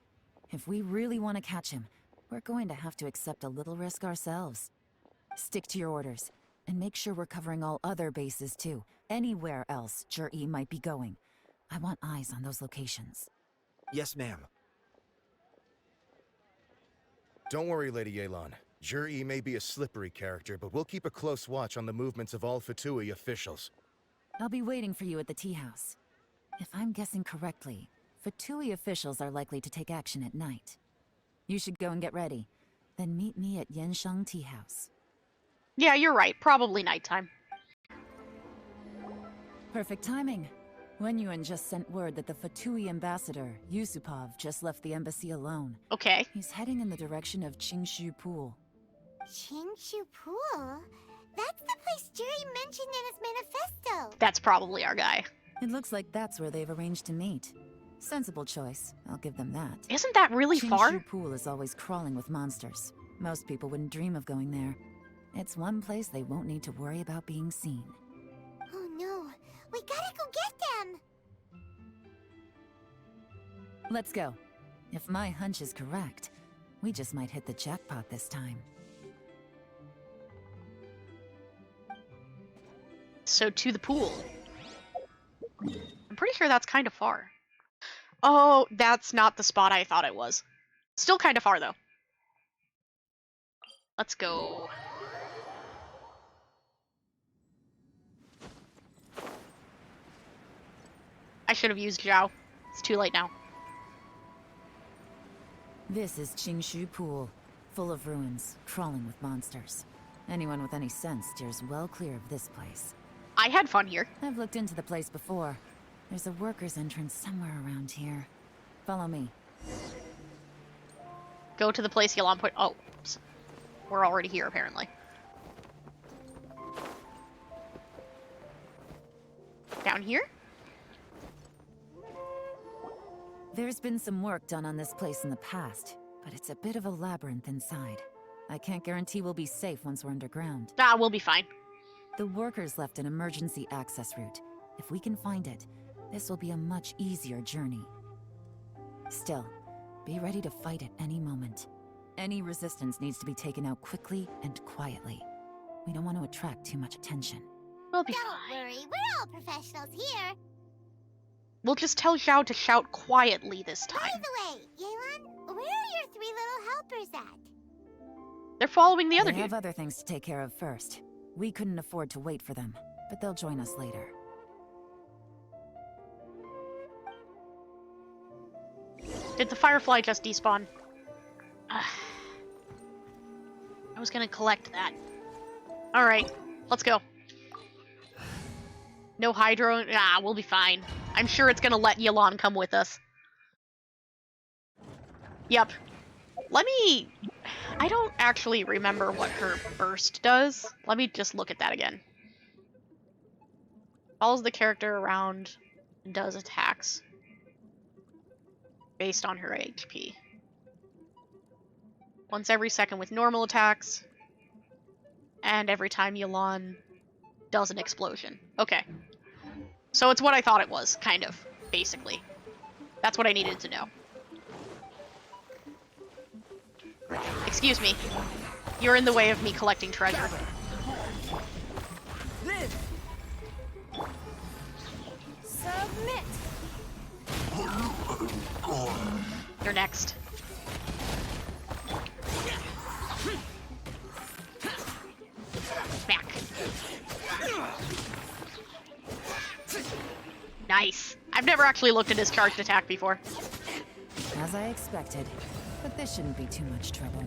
If we really want to catch him, we're going to have to accept a little risk ourselves. Stick to your orders, and make sure we're covering all other bases too. Anywhere else Jur-E might be going. I want eyes on those locations. Yes, ma'am. Don't worry, Lady Yelan. Jur-E may be a slippery character, but we'll keep a close watch on the movements of all Fatui officials. I'll be waiting for you at the tea house. If I'm guessing correctly, Fatui officials are likely to take action at night. You should go and get ready. Then meet me at Yansheng Tea House. Yeah, you're right. Probably nighttime. Perfect timing. Wenyuan just sent word that the Fatui ambassador, Yusupov, just left the embassy alone. Okay. He's heading in the direction of Qingshu Pool. Qingshu Pool? That's the place Jerry mentioned in his manifesto! That's probably our guy. It looks like that's where they've arranged to meet. Sensible choice, I'll give them that. Isn't that really far? Qingshu Pool is always crawling with monsters. Most people wouldn't dream of going there. It's one place they won't need to worry about being seen. Oh no, we gotta go get them! Let's go. If my hunch is correct, we just might hit the jackpot this time. So to the pool. I'm pretty sure that's kind of far. Oh, that's not the spot I thought it was. Still kind of far, though. Let's go. I should have used Zhao. It's too late now. This is Qingshu Pool, full of ruins, crawling with monsters. Anyone with any sense steers well clear of this place. I had fun here. I've looked into the place before. There's a worker's entrance somewhere around here. Follow me. Go to the place Yelan put. Oh, we're already here apparently. Down here? There's been some work done on this place in the past, but it's a bit of a labyrinth inside. I can't guarantee we'll be safe once we're underground. Ah, we'll be fine. The workers left an emergency access route. If we can find it, this will be a much easier journey. Still, be ready to fight at any moment. Any resistance needs to be taken out quickly and quietly. We don't want to attract too much attention. We'll be Don't fine. worry, we're all professionals here. We'll just tell Zhao to shout quietly this time. By the way, Yelan, where are your 3 little helpers at? They're following the other They dude. have other things to take care of first. We couldn't afford to wait for them, but they'll join us later. Did the firefly just despawn? I was gonna collect that. Alright, let's go. No hydro? Ah, we'll be fine. I'm sure it's gonna let Yelan come with us. Yep. Let me... I don't actually remember what her burst does. Let me just look at that again. Follows the character around and does attacks based on her HP. Once every second with normal attacks, and every time Yelan does an explosion. Okay. So it's what I thought it was, kind of, basically. That's what I needed to know. Excuse me. You're in the way of me collecting treasure. Submit. You're next. Smack. Nice. I've never actually looked at his charged attack before. As I expected, but this shouldn't be too much trouble.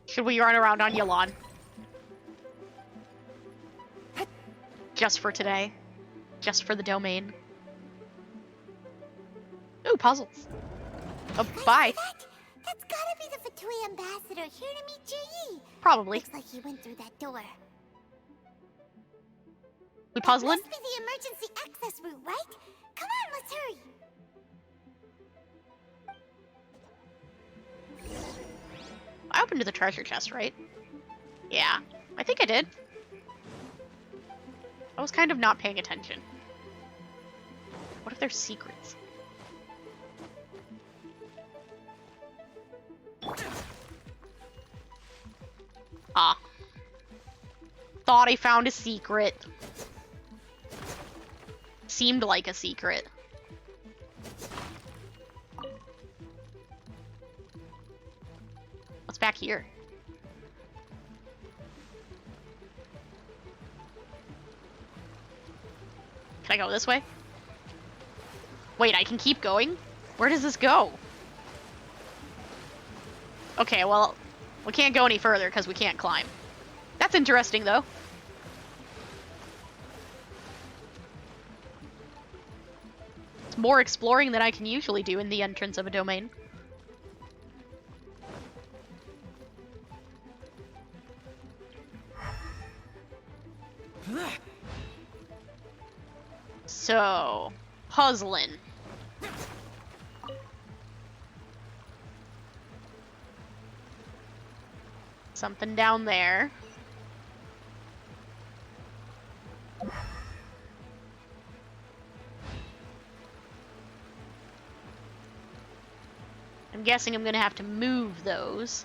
Should we run around on Yelan? Just for today. Just for the domain. Ooh, puzzles. Oh, bye. That's gotta be the Fatui ambassador here to meet Ji. Probably. Looks like he went through that door. We puzzling? Must be the emergency access route, right? Come on, let's hurry. I opened the treasure chest, right? Yeah, I think I did. I was kind of not paying attention. What if there's secrets? Ah. Thought I found a secret. Seemed like a secret. What's back here? Can I go this way? Wait, I can keep going? Where does this go? Okay, well, we can't go any further because we can't climb. That's interesting, though. It's more exploring than I can usually do in the entrance of a domain. So, puzzling. Something down there. I'm guessing I'm gonna have to move those.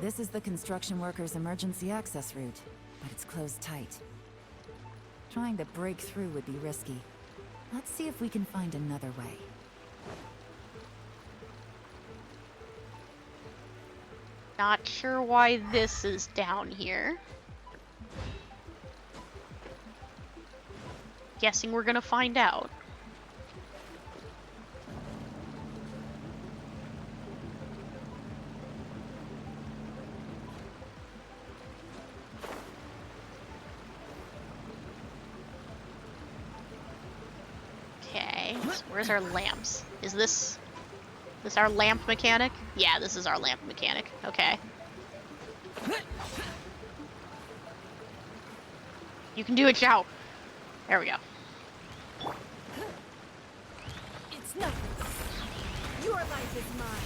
This is the construction workers' emergency access route, but it's closed tight. Trying to break through would be risky. Let's see if we can find another way. Not sure why this is down here. Guessing we're gonna find out. Okay, so where's our lamps? Is this our lamp mechanic? Yeah, this is our lamp mechanic. Okay. You can do it, Zhao. There we go. It's nothing. Your life is mine.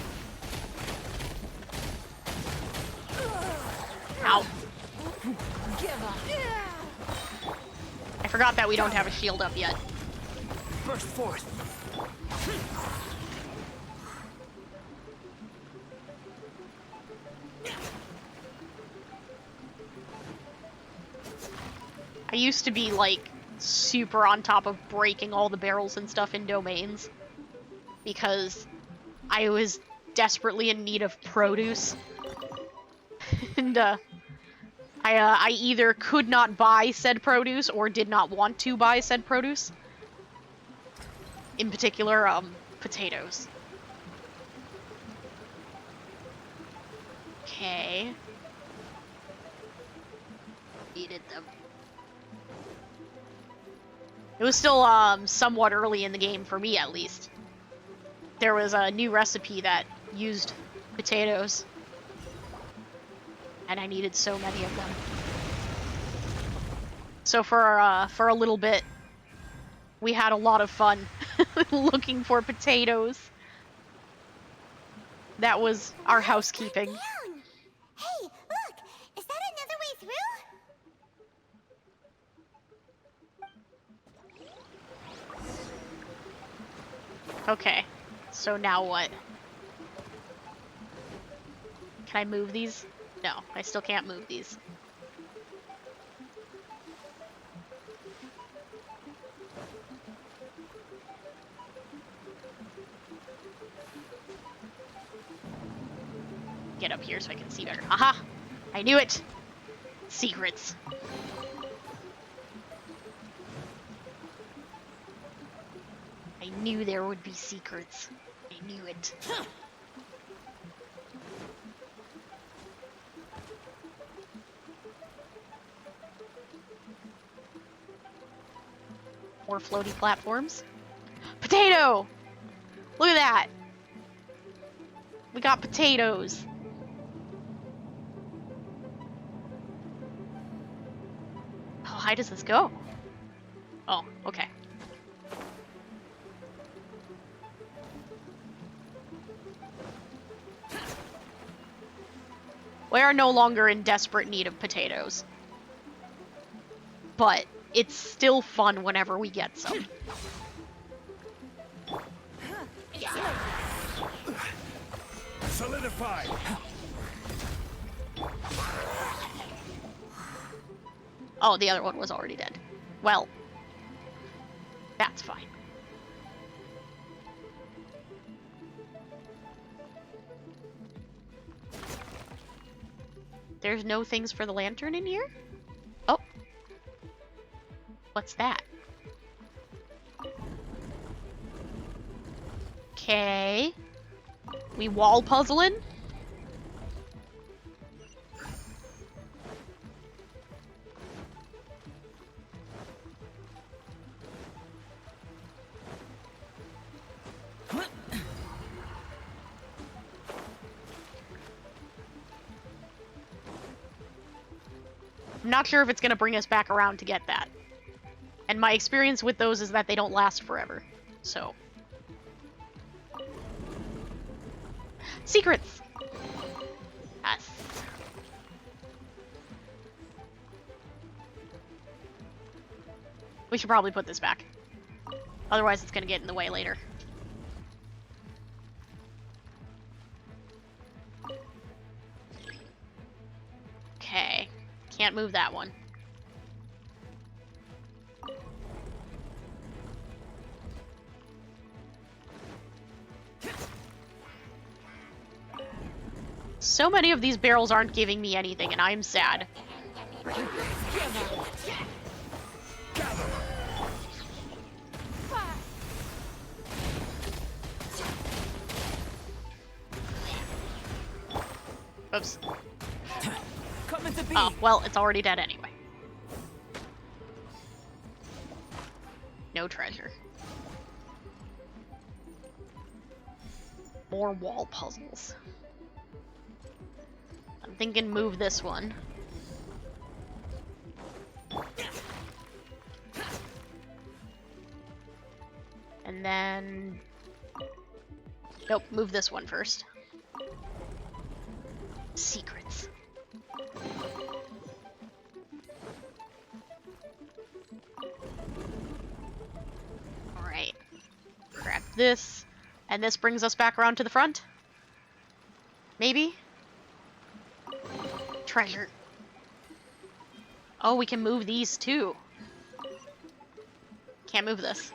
Ow. Give up. I forgot that we don't have a shield up yet. Burst forth. I used to be, like, super on top of breaking all the barrels and stuff in domains because I was desperately in need of produce. And, I either could not buy said produce or did not want to buy said produce. In particular, potatoes. Okay. Needed them. It was still, somewhat early in the game, for me at least. There was a new recipe that used potatoes. And I needed so many of them. So for a little bit, we had a lot of fun looking for potatoes. That was our housekeeping. Hey, look! Is that another way through? Okay, so now what? Can I move these? No, I still can't move these. Get up here so I can see better. Aha! I knew it! Secrets. I knew there would be secrets. I knew it. More floaty platforms. Potato! Look at that! We got potatoes. How high does this go? Oh, okay. We are no longer in desperate need of potatoes. But it's still fun whenever we get some. Solidified. Oh, the other one was already dead. Well, that's fine. There's no things for the lantern in here? Oh. What's that? Okay. We wall puzzling? I'm not sure if it's gonna bring us back around to get that. And my experience with those is that they don't last forever. So. Secrets! Yes. We should probably put this back. Otherwise it's gonna get in the way later. can't move that one. So many of these barrels aren't giving me anything, and I'm sad. Oops. Oh, well, it's already dead anyway. No treasure. More wall puzzles. I'm thinking move this one. And then... Nope, move this one first. Secrets. Alright. Grab this. And this brings us back around to the front? Maybe? Treasure. Oh, we can move these too. Can't move this.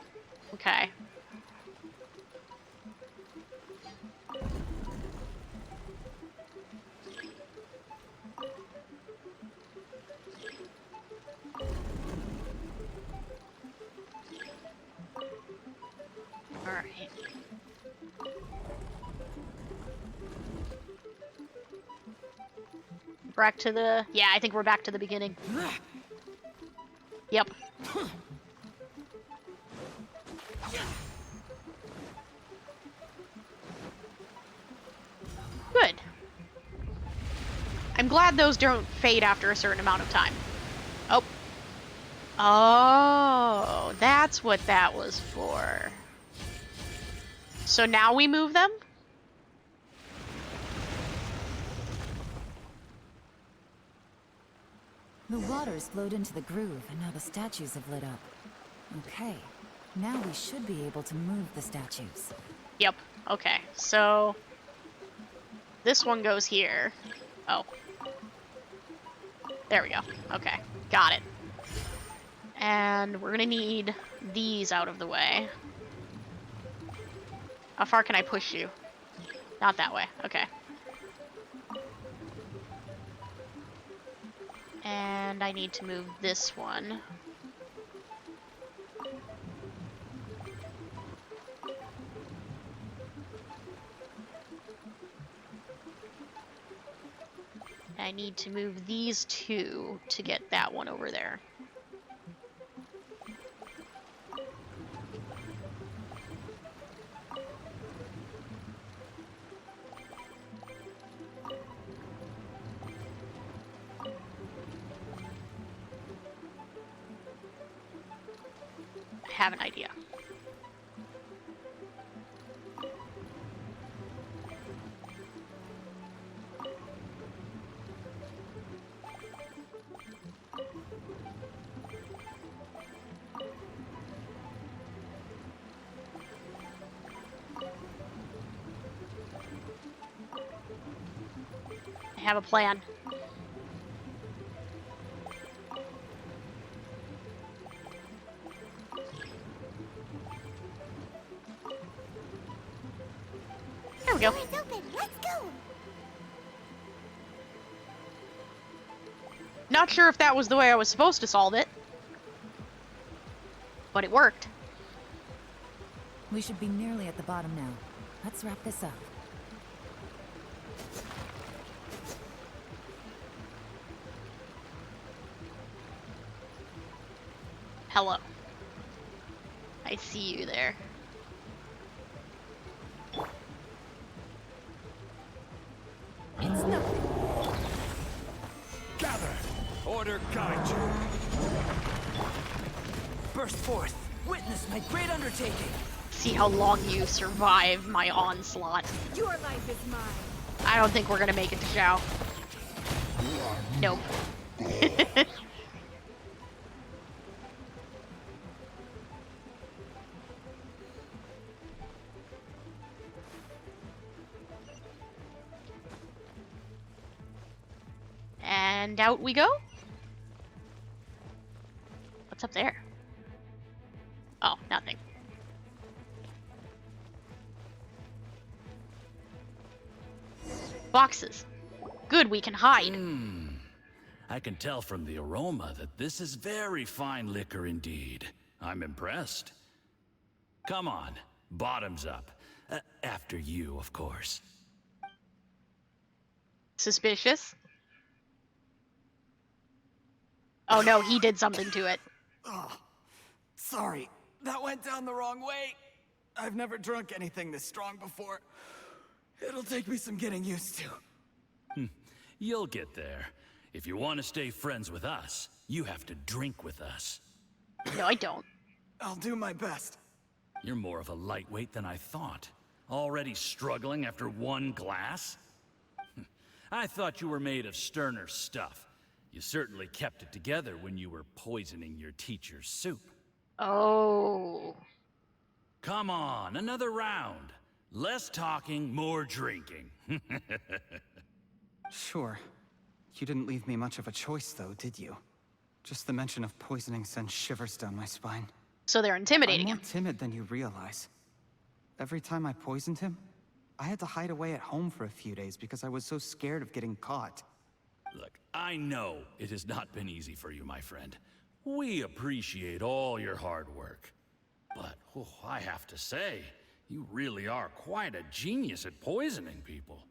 Okay. Alright. Back to the... Yeah, I think we're back to the beginning. Yep. Good. I'm glad those don't fade after a certain amount of time. Oh. Oh, that's what that was for. So now we move them? The water's flowed into the groove, and now the statues have lit up. Okay, now we should be able to move the statues. Yep, okay, so... This one goes here. Oh. There we go. Okay, got it. And we're gonna need these out of the way. How far can I push you? Not that way, okay. And I need to move this one. I need to move these two to get that one over there. I have an idea. I have a plan. There we go. Door's open. Let's go. Not sure if that was the way I was supposed to solve it, but it worked. We should be nearly at the bottom now. Let's wrap this up. Hello. I see you there. It's nothing. Gather! Order guide you! Burst forth! Witness my great undertaking! See how long you survive my onslaught. Your life is mine. I don't think we're gonna make it to Zhao. Nope. And out we go? What's up there? Oh, nothing. Boxes. Good, we can hide. I can tell from the aroma that this is very fine liquor indeed. I'm impressed. Come on, bottoms up. After you, of course. Suspicious. Oh no, he did something to it. Oh, sorry, that went down the wrong way. I've never drunk anything this strong before. It'll take me some getting used to. You'll get there. If you want to stay friends with us, you have to drink with us. No, I don't. I'll do my best. You're more of a lightweight than I thought. Already struggling after one glass? I thought you were made of sterner stuff. You certainly kept it together when you were poisoning your teacher's soup. Oh. Come on, another round. Less talking, more drinking. Sure. You didn't leave me much of a choice, though, did you? Just the mention of poisoning sends shivers down my spine. So they're intimidating I'm him. more timid than you realize. Every time I poisoned him, I had to hide away at home for a few days because I was so scared of getting caught. Look, I know it has not been easy for you, my friend. We appreciate all your hard work. But, I have to say, you really are quite a genius at poisoning people.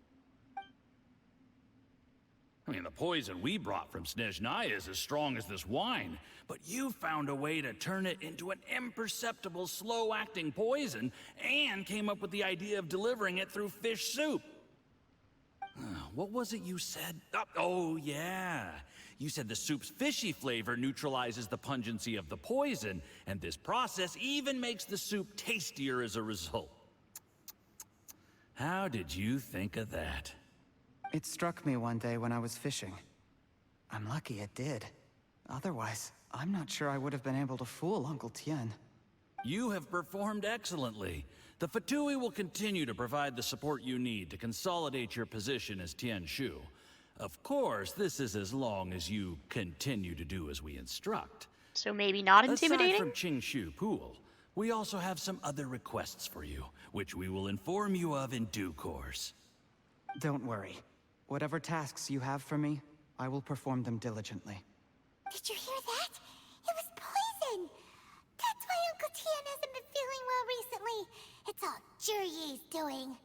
I mean, the poison we brought from Snezhnaya is as strong as this wine, but you found a way to turn it into an imperceptible, slow-acting poison, and came up with the idea of delivering it through fish soup. What was it you said? Oh, yeah. You said the soup's fishy flavor neutralizes the pungency of the poison, and this process even makes the soup tastier as a result. How did you think of that? It struck me one day when I was fishing. I'm lucky it did. Otherwise, I'm not sure I would have been able to fool Uncle Tien. You have performed excellently. The Fatui will continue to provide the support you need to consolidate your position as Tien Shu. Of course, this is as long as you continue to do as we instruct. So maybe not intimidating? Aside from Qingshu Pool, we also have some other requests for you, which we will inform you of in due course. Don't worry. Whatever tasks you have for me, I will perform them diligently. Did you hear that? It was poison! That's why Uncle Tien hasn't been feeling well recently. It's all Jurye's doing.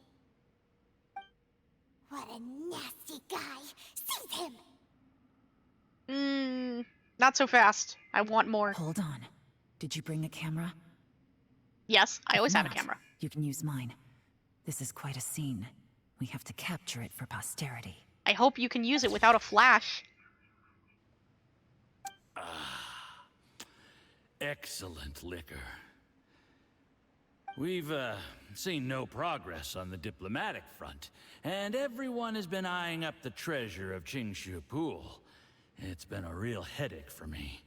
What a nasty guy. Seize him! Not so fast. I want more. Hold on. Did you bring a camera? Yes, I always If have a not, camera. You can use mine. This is quite a scene. We have to capture it for posterity. I hope you can use it without a flash. Excellent liquor. We've, seen no progress on the diplomatic front, and everyone has been eyeing up the treasure of Qingshu Pool. It's been a real headache for me.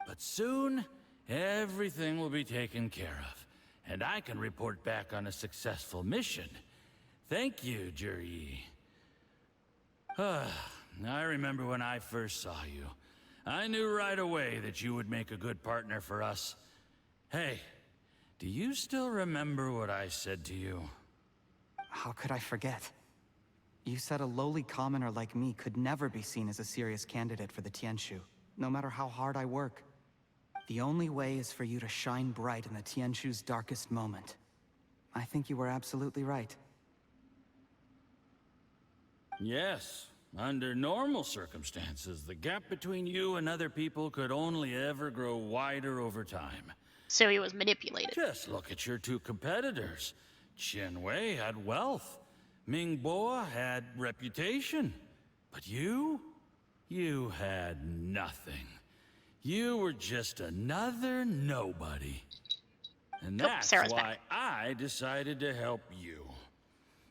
But soon, everything will be taken care of, and I can report back on a successful mission. Thank you, Juryi. I remember when I first saw you. I knew right away that you would make a good partner for us. Hey, do you still remember what I said to you? How could I forget? You said a lowly commoner like me could never be seen as a serious candidate for the Tianshu, no matter how hard I work. The only way is for you to shine bright in the Tianshu's darkest moment. I think you were absolutely right. Yes. Under normal circumstances, the gap between you and other people could only ever grow wider over time. So he was manipulated. Just look at your two competitors. Qian Wei had wealth. Ming Boa had reputation. But you had nothing. You were just another nobody. And that's why I decided to help you.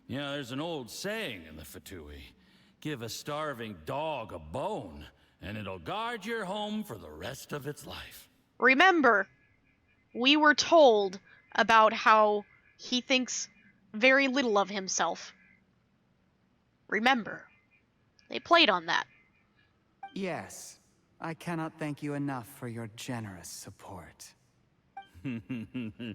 You know, there's an old saying in the Fatui. Give a starving dog a bone, and it'll guard your home for the rest of its life. Remember, we were told about how he thinks very little of himself. Remember, they played on that. Yes, I cannot thank you enough for your generous support. You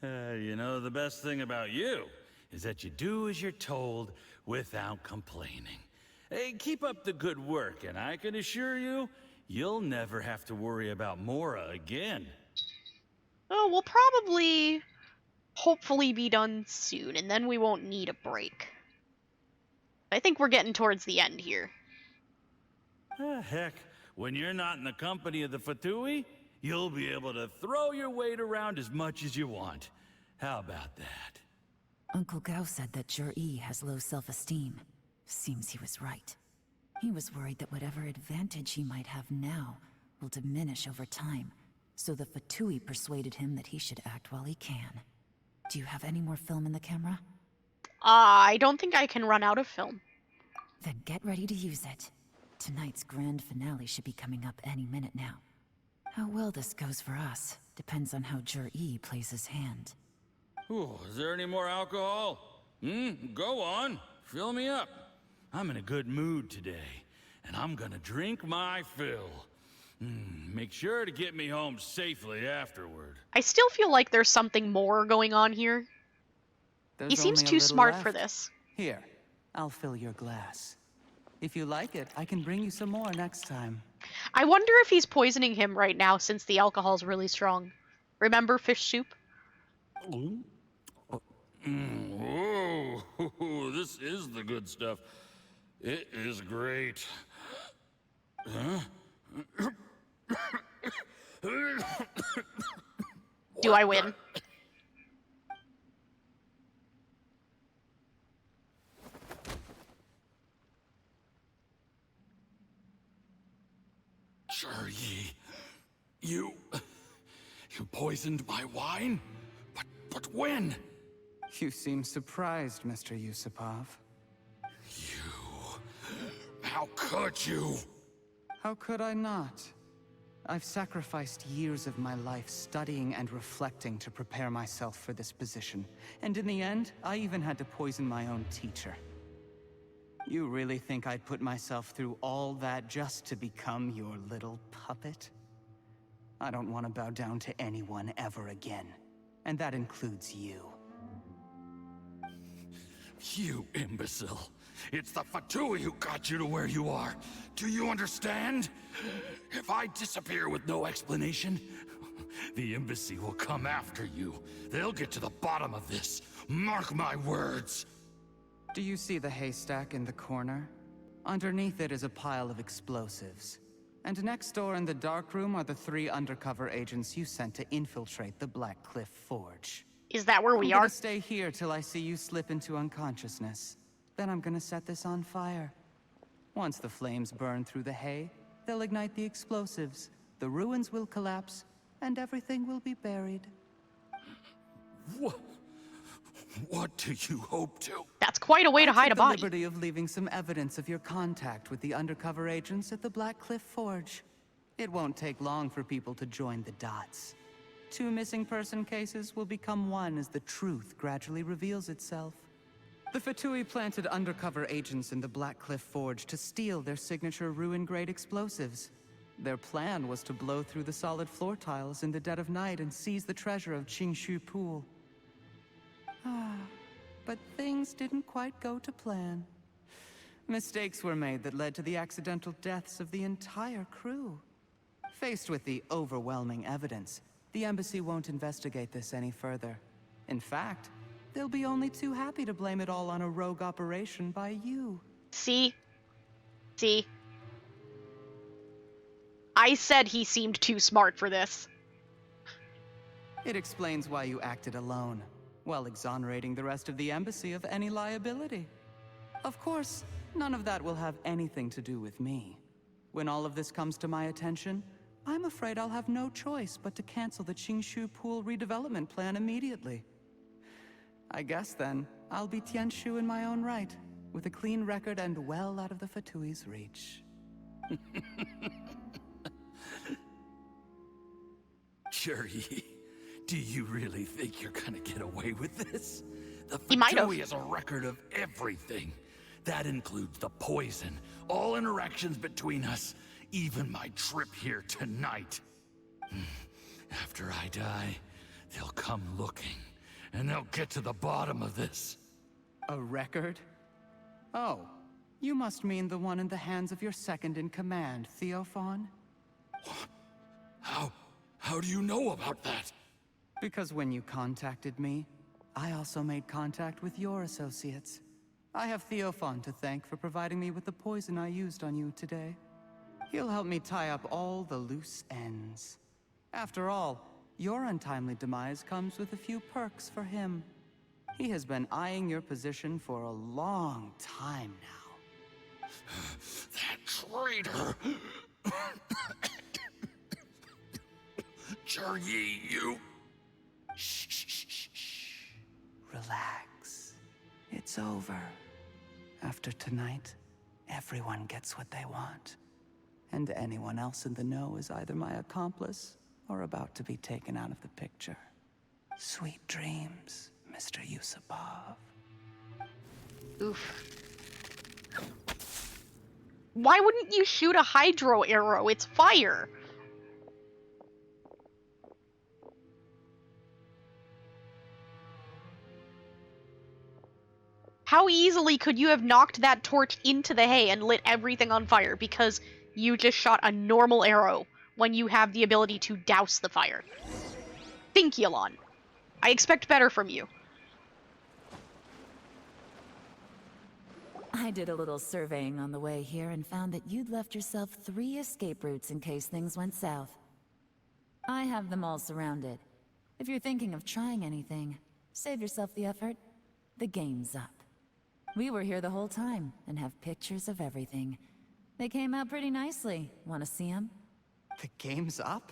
know, the best thing about you is that you do as you're told without complaining. Hey, keep up the good work, and I can assure you, you'll never have to worry about Mora again. Oh, we'll probably, hopefully be done soon, and then we won't need a break. I think we're getting towards the end here. Heck, when you're not in the company of the Fatui, you'll be able to throw your weight around as much as you want. How about that? Uncle Gao said that Jur-E has low self-esteem. Seems he was right. He was worried that whatever advantage he might have now will diminish over time, so the Fatui persuaded him that he should act while he can. Do you have any more film in the camera? I don't think I can run out of film. Then get ready to use it. Tonight's grand finale should be coming up any minute now. How well this goes for us depends on how Jur-E plays his hand. Ooh, is there any more alcohol? Go on. Fill me up. I'm in a good mood today, and I'm gonna drink my fill. Make sure to get me home safely afterward. I still feel like there's something more going on here. He seems only a too little smart left. for this. Here, I'll fill your glass. If you like it, I can bring you some more next time. I wonder if he's poisoning him right now since the alcohol's really strong. Remember fish soup? Whoa, this is the good stuff. It is great. Huh? Do I win? Jur-E, you poisoned my wine? But when? You seem surprised, Mr. Yusupov. How could you? How could I not? I've sacrificed years of my life studying and reflecting to prepare myself for this position. And in the end, I even had to poison my own teacher. You really think I'd put myself through all that just to become your little puppet? I don't want to bow down to anyone ever again. And that includes you. You imbecile. It's the Fatui who got you to where you are. Do you understand? If I disappear with no explanation, the embassy will come after you. They'll get to the bottom of this. Mark my words. Do you see the haystack in the corner? Underneath it is a pile of explosives. And next door in the dark room are the 3 undercover agents you sent to infiltrate the Black Cliff Forge. Is that where we I'm are? gonna stay here till I see you slip into unconsciousness. Then I'm gonna set this on fire. Once the flames burn through the hay, they'll ignite the explosives, the ruins will collapse, and everything will be buried. What do you hope to? That's quite a way to hide a I took the body. liberty of leaving some evidence of your contact with the undercover agents at the Black Cliff Forge. It won't take long for people to join the dots. 2 missing person cases will become one as the truth gradually reveals itself. The Fatui planted undercover agents in the Black Cliff Forge to steal their signature ruin-grade explosives. Their plan was to blow through the solid floor tiles in the dead of night and seize the treasure of Qingshu Pool. But things didn't quite go to plan. Mistakes were made that led to the accidental deaths of the entire crew. Faced with the overwhelming evidence, the embassy won't investigate this any further. In fact, they'll be only too happy to blame it all on a rogue operation by you. See? I said he seemed too smart for this. It explains why you acted alone, while exonerating the rest of the embassy of any liability. Of course, none of that will have anything to do with me. When all of this comes to my attention, I'm afraid I'll have no choice but to cancel the Qingshu Pool redevelopment plan immediately. I guess then, I'll be Tianshu in my own right, with a clean record and well out of the Fatui's reach. Jur-E, do you really think you're gonna get away with this? The He might have. Fatui has a record of everything. That includes the poison, all interactions between us, even my trip here tonight. After I die, they'll come looking, and they'll get to the bottom of this. A record? Oh, you must mean the one in the hands of your second-in-command, Theophan? How do you know about that? Because when you contacted me, I also made contact with your associates. I have Theophan to thank for providing me with the poison I used on you today. He'll help me tie up all the loose ends. After all, your untimely demise comes with a few perks for him. He has been eyeing your position for a long time now. That traitor! Jerry, you... Shh. Relax. It's over. After tonight, everyone gets what they want. And anyone else in the know is either my accomplice or about to be taken out of the picture. Sweet dreams, Mr. Yusupov. Oof. Why wouldn't you shoot a hydro arrow? It's fire. How easily could you have knocked that torch into the hay and lit everything on fire because you just shot a normal arrow when you have the ability to douse the fire? Think, Yelan. I expect better from you. I did a little surveying on the way here and found that you'd left yourself 3 escape routes in case things went south. I have them all surrounded. If you're thinking of trying anything, save yourself the effort. The game's up. We were here the whole time and have pictures of everything. They came out pretty nicely. Want to see them? The game's up?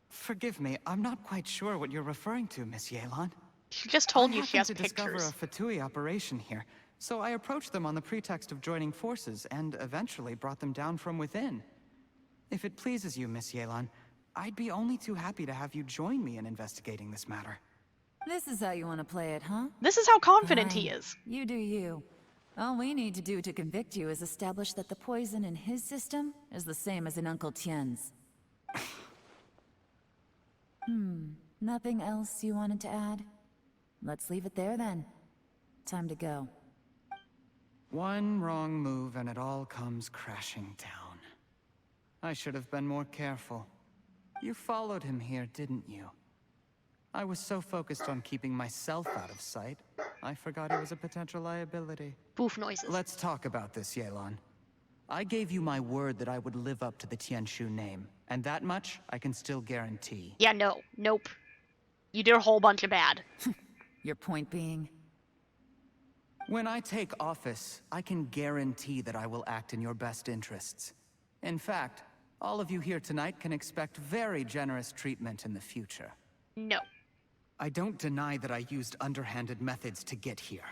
Forgive me, I'm not quite sure what you're referring to, Miss Yelan. She just told you she has I happened to discover pictures. a Fatui operation here, so I approached them on the pretext of joining forces and eventually brought them down from within. If it pleases you, Miss Yelan, I'd be only too happy to have you join me in investigating this matter. This is how you want to play it, huh? This is how confident he Fine. is. You do you. All we need to do to convict you is establish that the poison in his system is the same as in Uncle Tien's. Nothing else you wanted to add? Let's leave it there then. Time to go. One wrong move and it all comes crashing down. I should have been more careful. You followed him here, didn't you? I was so focused on keeping myself out of sight, I forgot he was a potential liability. Boof noises. Let's talk about this, Yelan. I gave you my word that I would live up to the Tianshu name, and that much I can still guarantee. Yeah, no. Nope. You did a whole bunch of bad. Your point being? When I take office, I can guarantee that I will act in your best interests. In fact, all of you here tonight can expect very generous treatment in the future. No. I don't deny that I used underhanded methods to get here.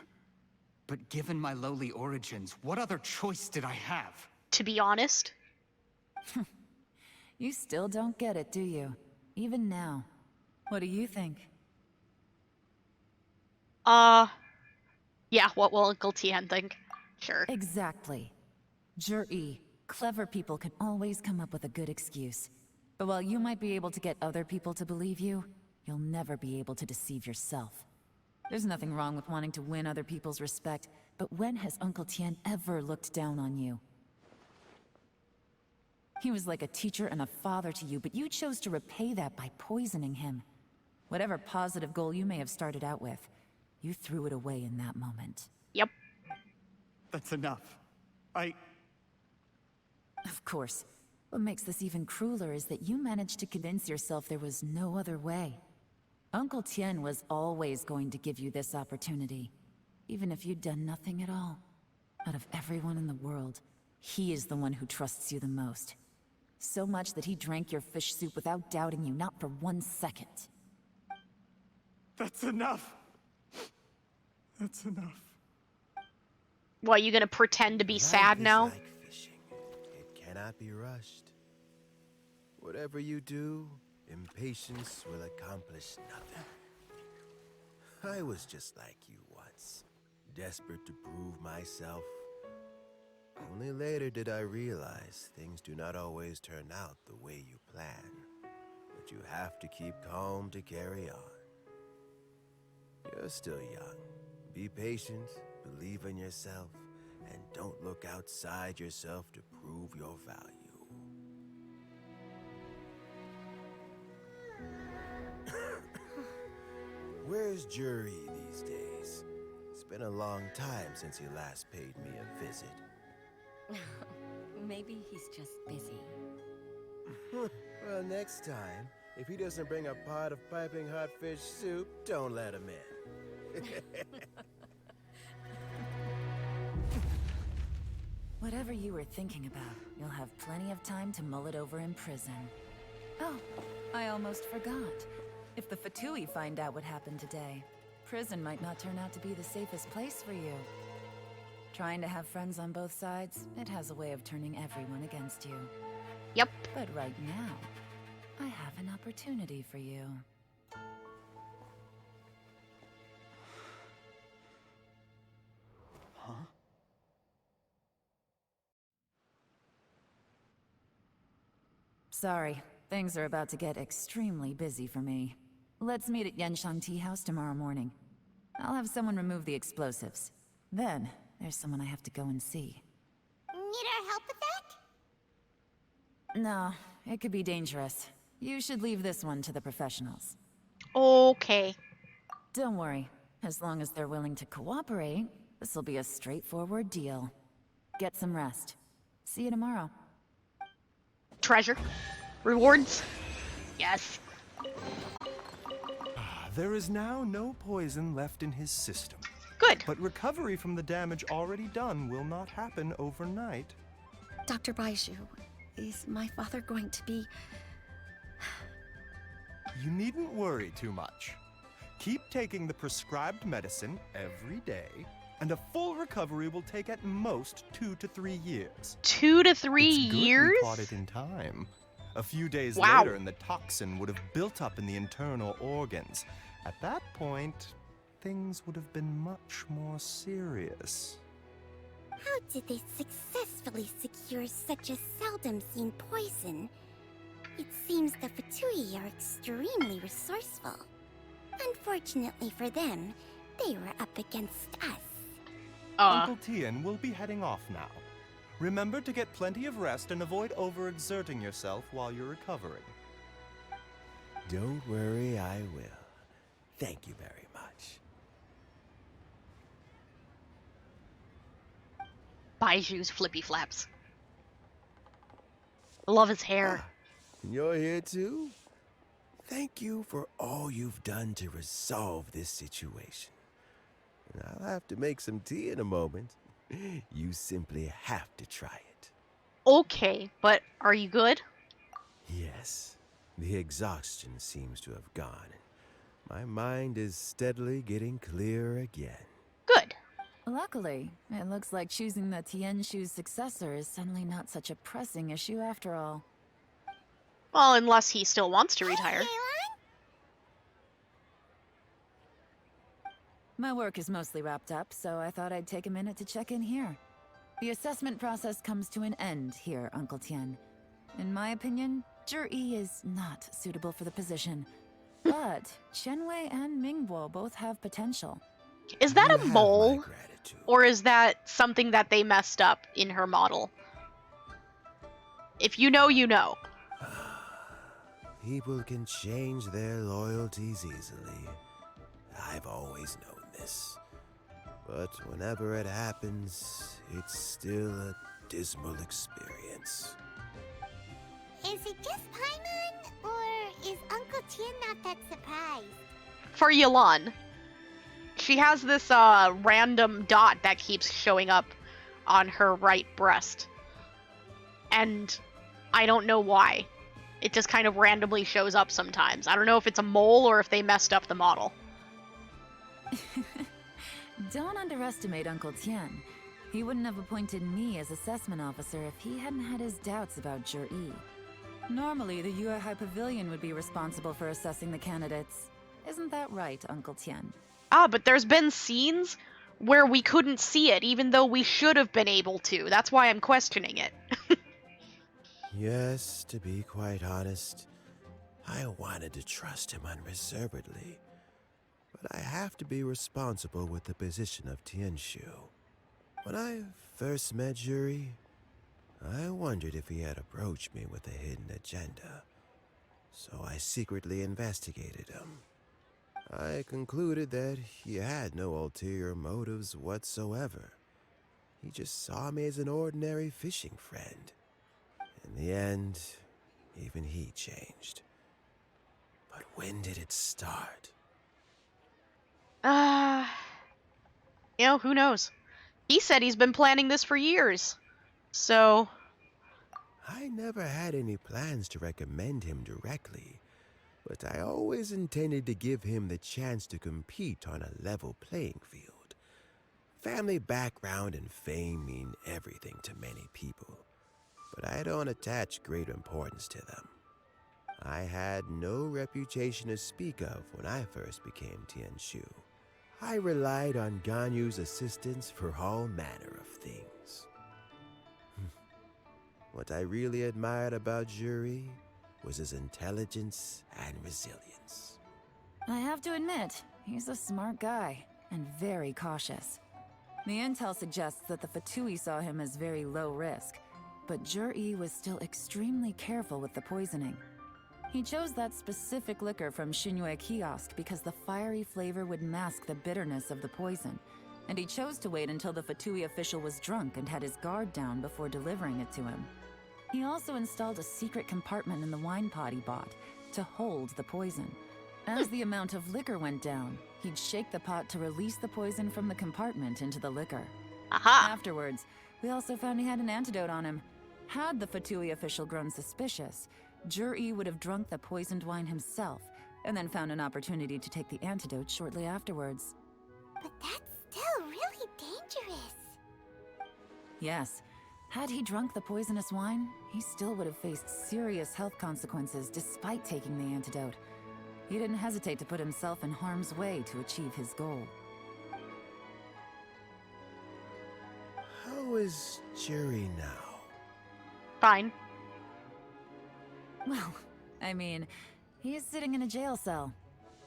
But given my lowly origins, what other choice did I have? To be honest. You still don't get it, do you? Even now. What do you think? Yeah, what will Uncle Tien think? Sure. Exactly. Jur-E, clever people can always come up with a good excuse. But while you might be able to get other people to believe you, you'll never be able to deceive yourself. There's nothing wrong with wanting to win other people's respect, but when has Uncle Tien ever looked down on you? He was like a teacher and a father to you, but you chose to repay that by poisoning him. Whatever positive goal you may have started out with, you threw it away in that moment. Yep. That's enough. Of course. What makes this even crueler is that you managed to convince yourself there was no other way. Uncle Tien was always going to give you this opportunity, even if you'd done nothing at all. Out of everyone in the world, he is the one who trusts you the most. So much that he drank your fish soup without doubting you, not for 1 second. That's enough. That's enough. What, you gonna pretend to be sad now? Like fishing. It cannot be rushed. Whatever you do, impatience will accomplish nothing. I was just like you once, desperate to prove myself. Only later did I realize things do not always turn out the way you plan. But you have to keep calm to carry on. You're still young. Be patient, believe in yourself, and don't look outside yourself to prove your value. Where's Jury these days? It's been a long time since he last paid me a visit. Maybe he's just busy. Well, next time, if he doesn't bring a pot of piping hot fish soup, don't let him in. Whatever you were thinking about, you'll have plenty of time to mull it over in prison. Oh, I almost forgot. If the Fatui find out what happened today, prison might not turn out to be the safest place for you. Trying to have friends on both sides, it has a way of turning everyone against you. Yep. But right now, I have an opportunity for you. Huh? Sorry, things are about to get extremely busy for me. Let's meet at Yanshang Tea House tomorrow morning. I'll have someone remove the explosives. Then, there's someone I have to go and see. Need our help with that? No, it could be dangerous. You should leave this one to the professionals. Okay. Don't worry. As long as they're willing to cooperate, this'll be a straightforward deal. Get some rest. See you tomorrow. Treasure. Rewards. Yes. There is now no poison left in his system. Good. But recovery from the damage already done will not happen overnight. Dr. Baiju, is my father going to be... You needn't worry too much. Keep taking the prescribed medicine every day, and a full recovery will take at most 2 to 3 years. 2 to 3 it's years? Good we caught it in time. A few days Wow. later, and the toxin would have built up in the internal organs. At that point, things would have been much more serious. How did they successfully secure such a seldom-seen poison? It seems the Fatui are extremely resourceful. Unfortunately for them, they were up against us. Uncle Tien will be heading off now. Remember to get plenty of rest and avoid overexerting yourself while you're recovering. Don't worry, I will. Thank you very much. Baiju's flippy flaps. Love his hair. You're here too? Thank you for all you've done to resolve this situation. And I'll have to make some tea in a moment. You simply have to try it. Okay, but are you good? Yes. The exhaustion seems to have gone. My mind is steadily getting clearer again. Good. Luckily, it looks like choosing the Tianshu's successor is suddenly not such a pressing issue after all. Well, unless he still wants to retire. My work is mostly wrapped up, so I thought I'd take a minute to check in here. The assessment process comes to an end here, Uncle Tien. In my opinion, Zhi is not suitable for the position. But Qianwei and Mingbo both have potential. Is that a mole? Or is that something that they messed up in her model? If you know, you know. People can change their loyalties easily. I've always known this. But whenever it happens, it's still a dismal experience. Is it just Paimon, or is Uncle Tien not that surprised? For Yelan. She has this random dot that keeps showing up on her right breast. And I don't know why. It just kind of randomly shows up sometimes. I don't know if it's a mole or if they messed up the model. Don't underestimate Uncle Tien. He wouldn't have appointed me as assessment officer if he hadn't had his doubts about Zhi. Normally, the Yuehai Pavilion would be responsible for assessing the candidates. Isn't that right, Uncle Tien? Ah, but there's been scenes where we couldn't see it, even though we should have been able to. That's why I'm questioning it. Yes, to be quite honest, I wanted to trust him unreservedly. But I have to be responsible with the position of Tianshu. When I first met Yuri, I wondered if he had approached me with a hidden agenda. So I secretly investigated him. I concluded that he had no ulterior motives whatsoever. He just saw me as an ordinary fishing friend. In the end, even he changed. But when did it start? Who knows? He said he's been planning this for years. So... I never had any plans to recommend him directly, but I always intended to give him the chance to compete on a level playing field. Family background and fame mean everything to many people, but I don't attach great importance to them. I had no reputation to speak of when I first became Tianshu. I relied on Ganyu's assistance for all manner of things. What I really admired about Yuri was his intelligence and resilience. I have to admit, he's a smart guy, and very cautious. The intel suggests that the Fatui saw him as very low risk, but Jur-E was still extremely careful with the poisoning. He chose that specific liquor from Shinue Kiosk because the fiery flavor would mask the bitterness of the poison, and he chose to wait until the Fatui official was drunk and had his guard down before delivering it to him. He also installed a secret compartment in the wine pot he bought to hold the poison. As the amount of liquor went down, he'd shake the pot to release the poison from the compartment into the liquor. Aha! Afterwards, we also found he had an antidote on him. Had the Fatui official grown suspicious, Jur-E would have drunk the poisoned wine himself, and then found an opportunity to take the antidote shortly afterwards. But that's still really dangerous. Yes. Had he drunk the poisonous wine, he still would have faced serious health consequences despite taking the antidote. He didn't hesitate to put himself in harm's way to achieve his goal. How is Yuri now? Fine. Well, I mean, he is sitting in a jail cell.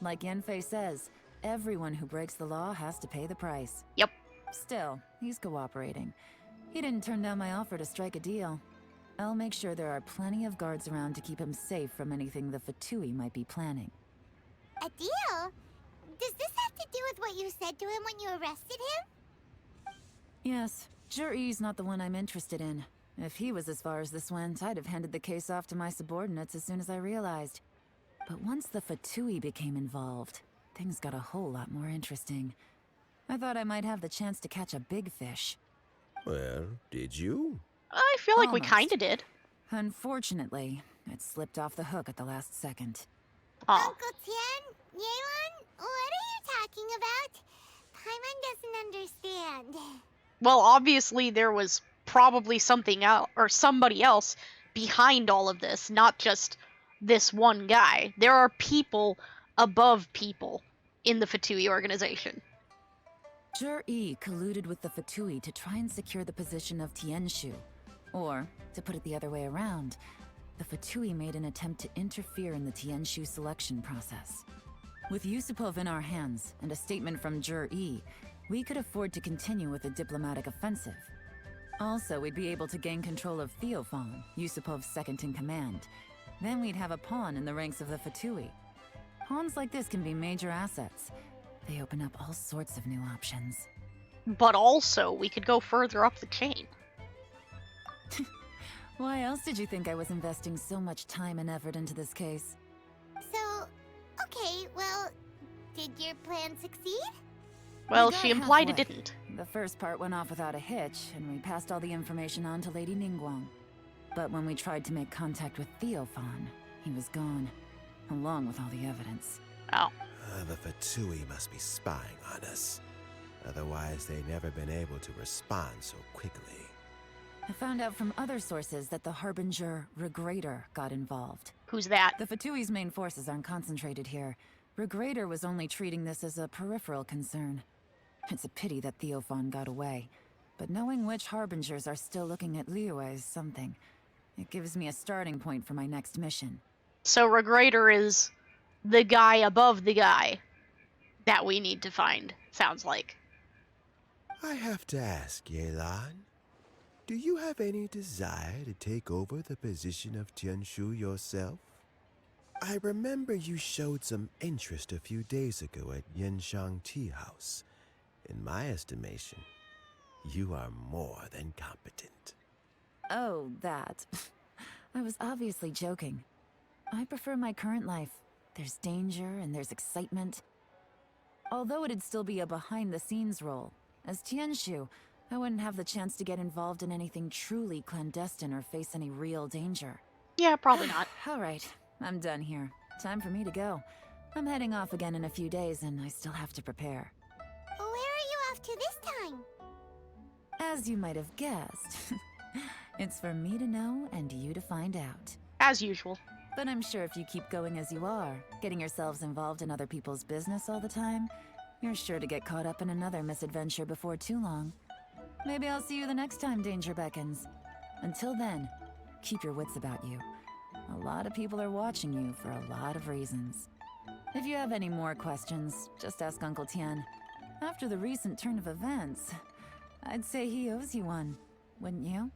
Like Yanfei says, everyone who breaks the law has to pay the price. Yep. Still, he's cooperating. He didn't turn down my offer to strike a deal. I'll make sure there are plenty of guards around to keep him safe from anything the Fatui might be planning. A deal? Does this have to do with what you said to him when you arrested him? Yes, Jur-E's not the one I'm interested in. If he was as far as this went, I'd have handed the case off to my subordinates as soon as I realized. But once the Fatui became involved, things got a whole lot more interesting. I thought I might have the chance to catch a big fish. Well, did you? I feel like we Almost. kinda did. Unfortunately, it slipped off the hook at the last second. Aw. Uncle Tian? Yelan? What are you talking about? Paimon doesn't understand. Well, obviously there was probably something else, or somebody else, behind all of this, not just this one guy. There are people above people in the Fatui organization. Jur-E colluded with the Fatui to try and secure the position of Tianshu. Or, to put it the other way around, the Fatui made an attempt to interfere in the Tianshu selection process. With Yusupov in our hands and a statement from Jur-E, we could afford to continue with a diplomatic offensive. Also, we'd be able to gain control of Theophan, Yusupov's second-in-command. Then we'd have a pawn in the ranks of the Fatui. Pawns like this can be major assets. They open up all sorts of new options. But also, we could go further up the chain. Why else did you think I was investing so much time and effort into this case? So, okay, well, did your plan succeed? Well, We got she implied it halfway. didn't. The first part went off without a hitch, and we passed all the information on to Lady Ningguang. But when we tried to make contact with Theophan, he was gone, along with all the evidence. Oh. The Fatui must be spying on us. Otherwise, they'd never been able to respond so quickly. I found out from other sources that the Harbinger Regrator got involved. Who's that? The Fatui's main forces aren't concentrated here. Regrator was only treating this as a peripheral concern. It's a pity that Theophan got away. But knowing which harbingers are still looking at Liyue is something. It gives me a starting point for my next mission. So Regrator is the guy above the guy that we need to find, sounds like. I have to ask, Yelan, do you have any desire to take over the position of Tianshu yourself? I remember you showed some interest a few days ago at Yenshang Tea House. In my estimation, you are more than competent. Oh, that. I was obviously joking. I prefer my current life. There's danger and there's excitement. Although it'd still be a behind-the-scenes role. As Tianshu, I wouldn't have the chance to get involved in anything truly clandestine or face any real danger. Yeah, probably not. All right, I'm done here. Time for me to go. I'm heading off again in a few days, and I still have to prepare. Where are you off to this time? As you might have guessed, it's for me to know and you to find out. As usual. But I'm sure if you keep going as you are, getting yourselves involved in other people's business all the time, you're sure to get caught up in another misadventure before too long. Maybe I'll see you the next time danger beckons. Until then, keep your wits about you. A lot of people are watching you for a lot of reasons. If you have any more questions, just ask Uncle Tian. After the recent turn of events, I'd say he owes you one, wouldn't you?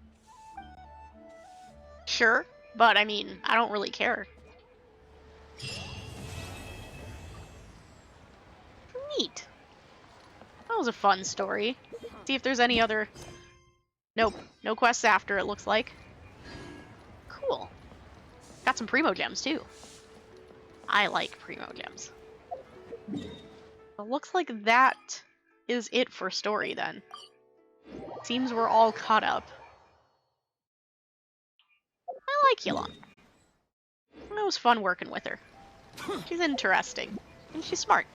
Sure, but I mean, I don't really care. Neat. That was a fun story. See if there's any other... Nope, no quests after, it looks like. Cool. Got some Primo Gems, too. I like Primo Gems. It looks like that is it for story, then. Seems we're all caught up. I like Yelan. It was fun working with her. She's interesting. And she's smart.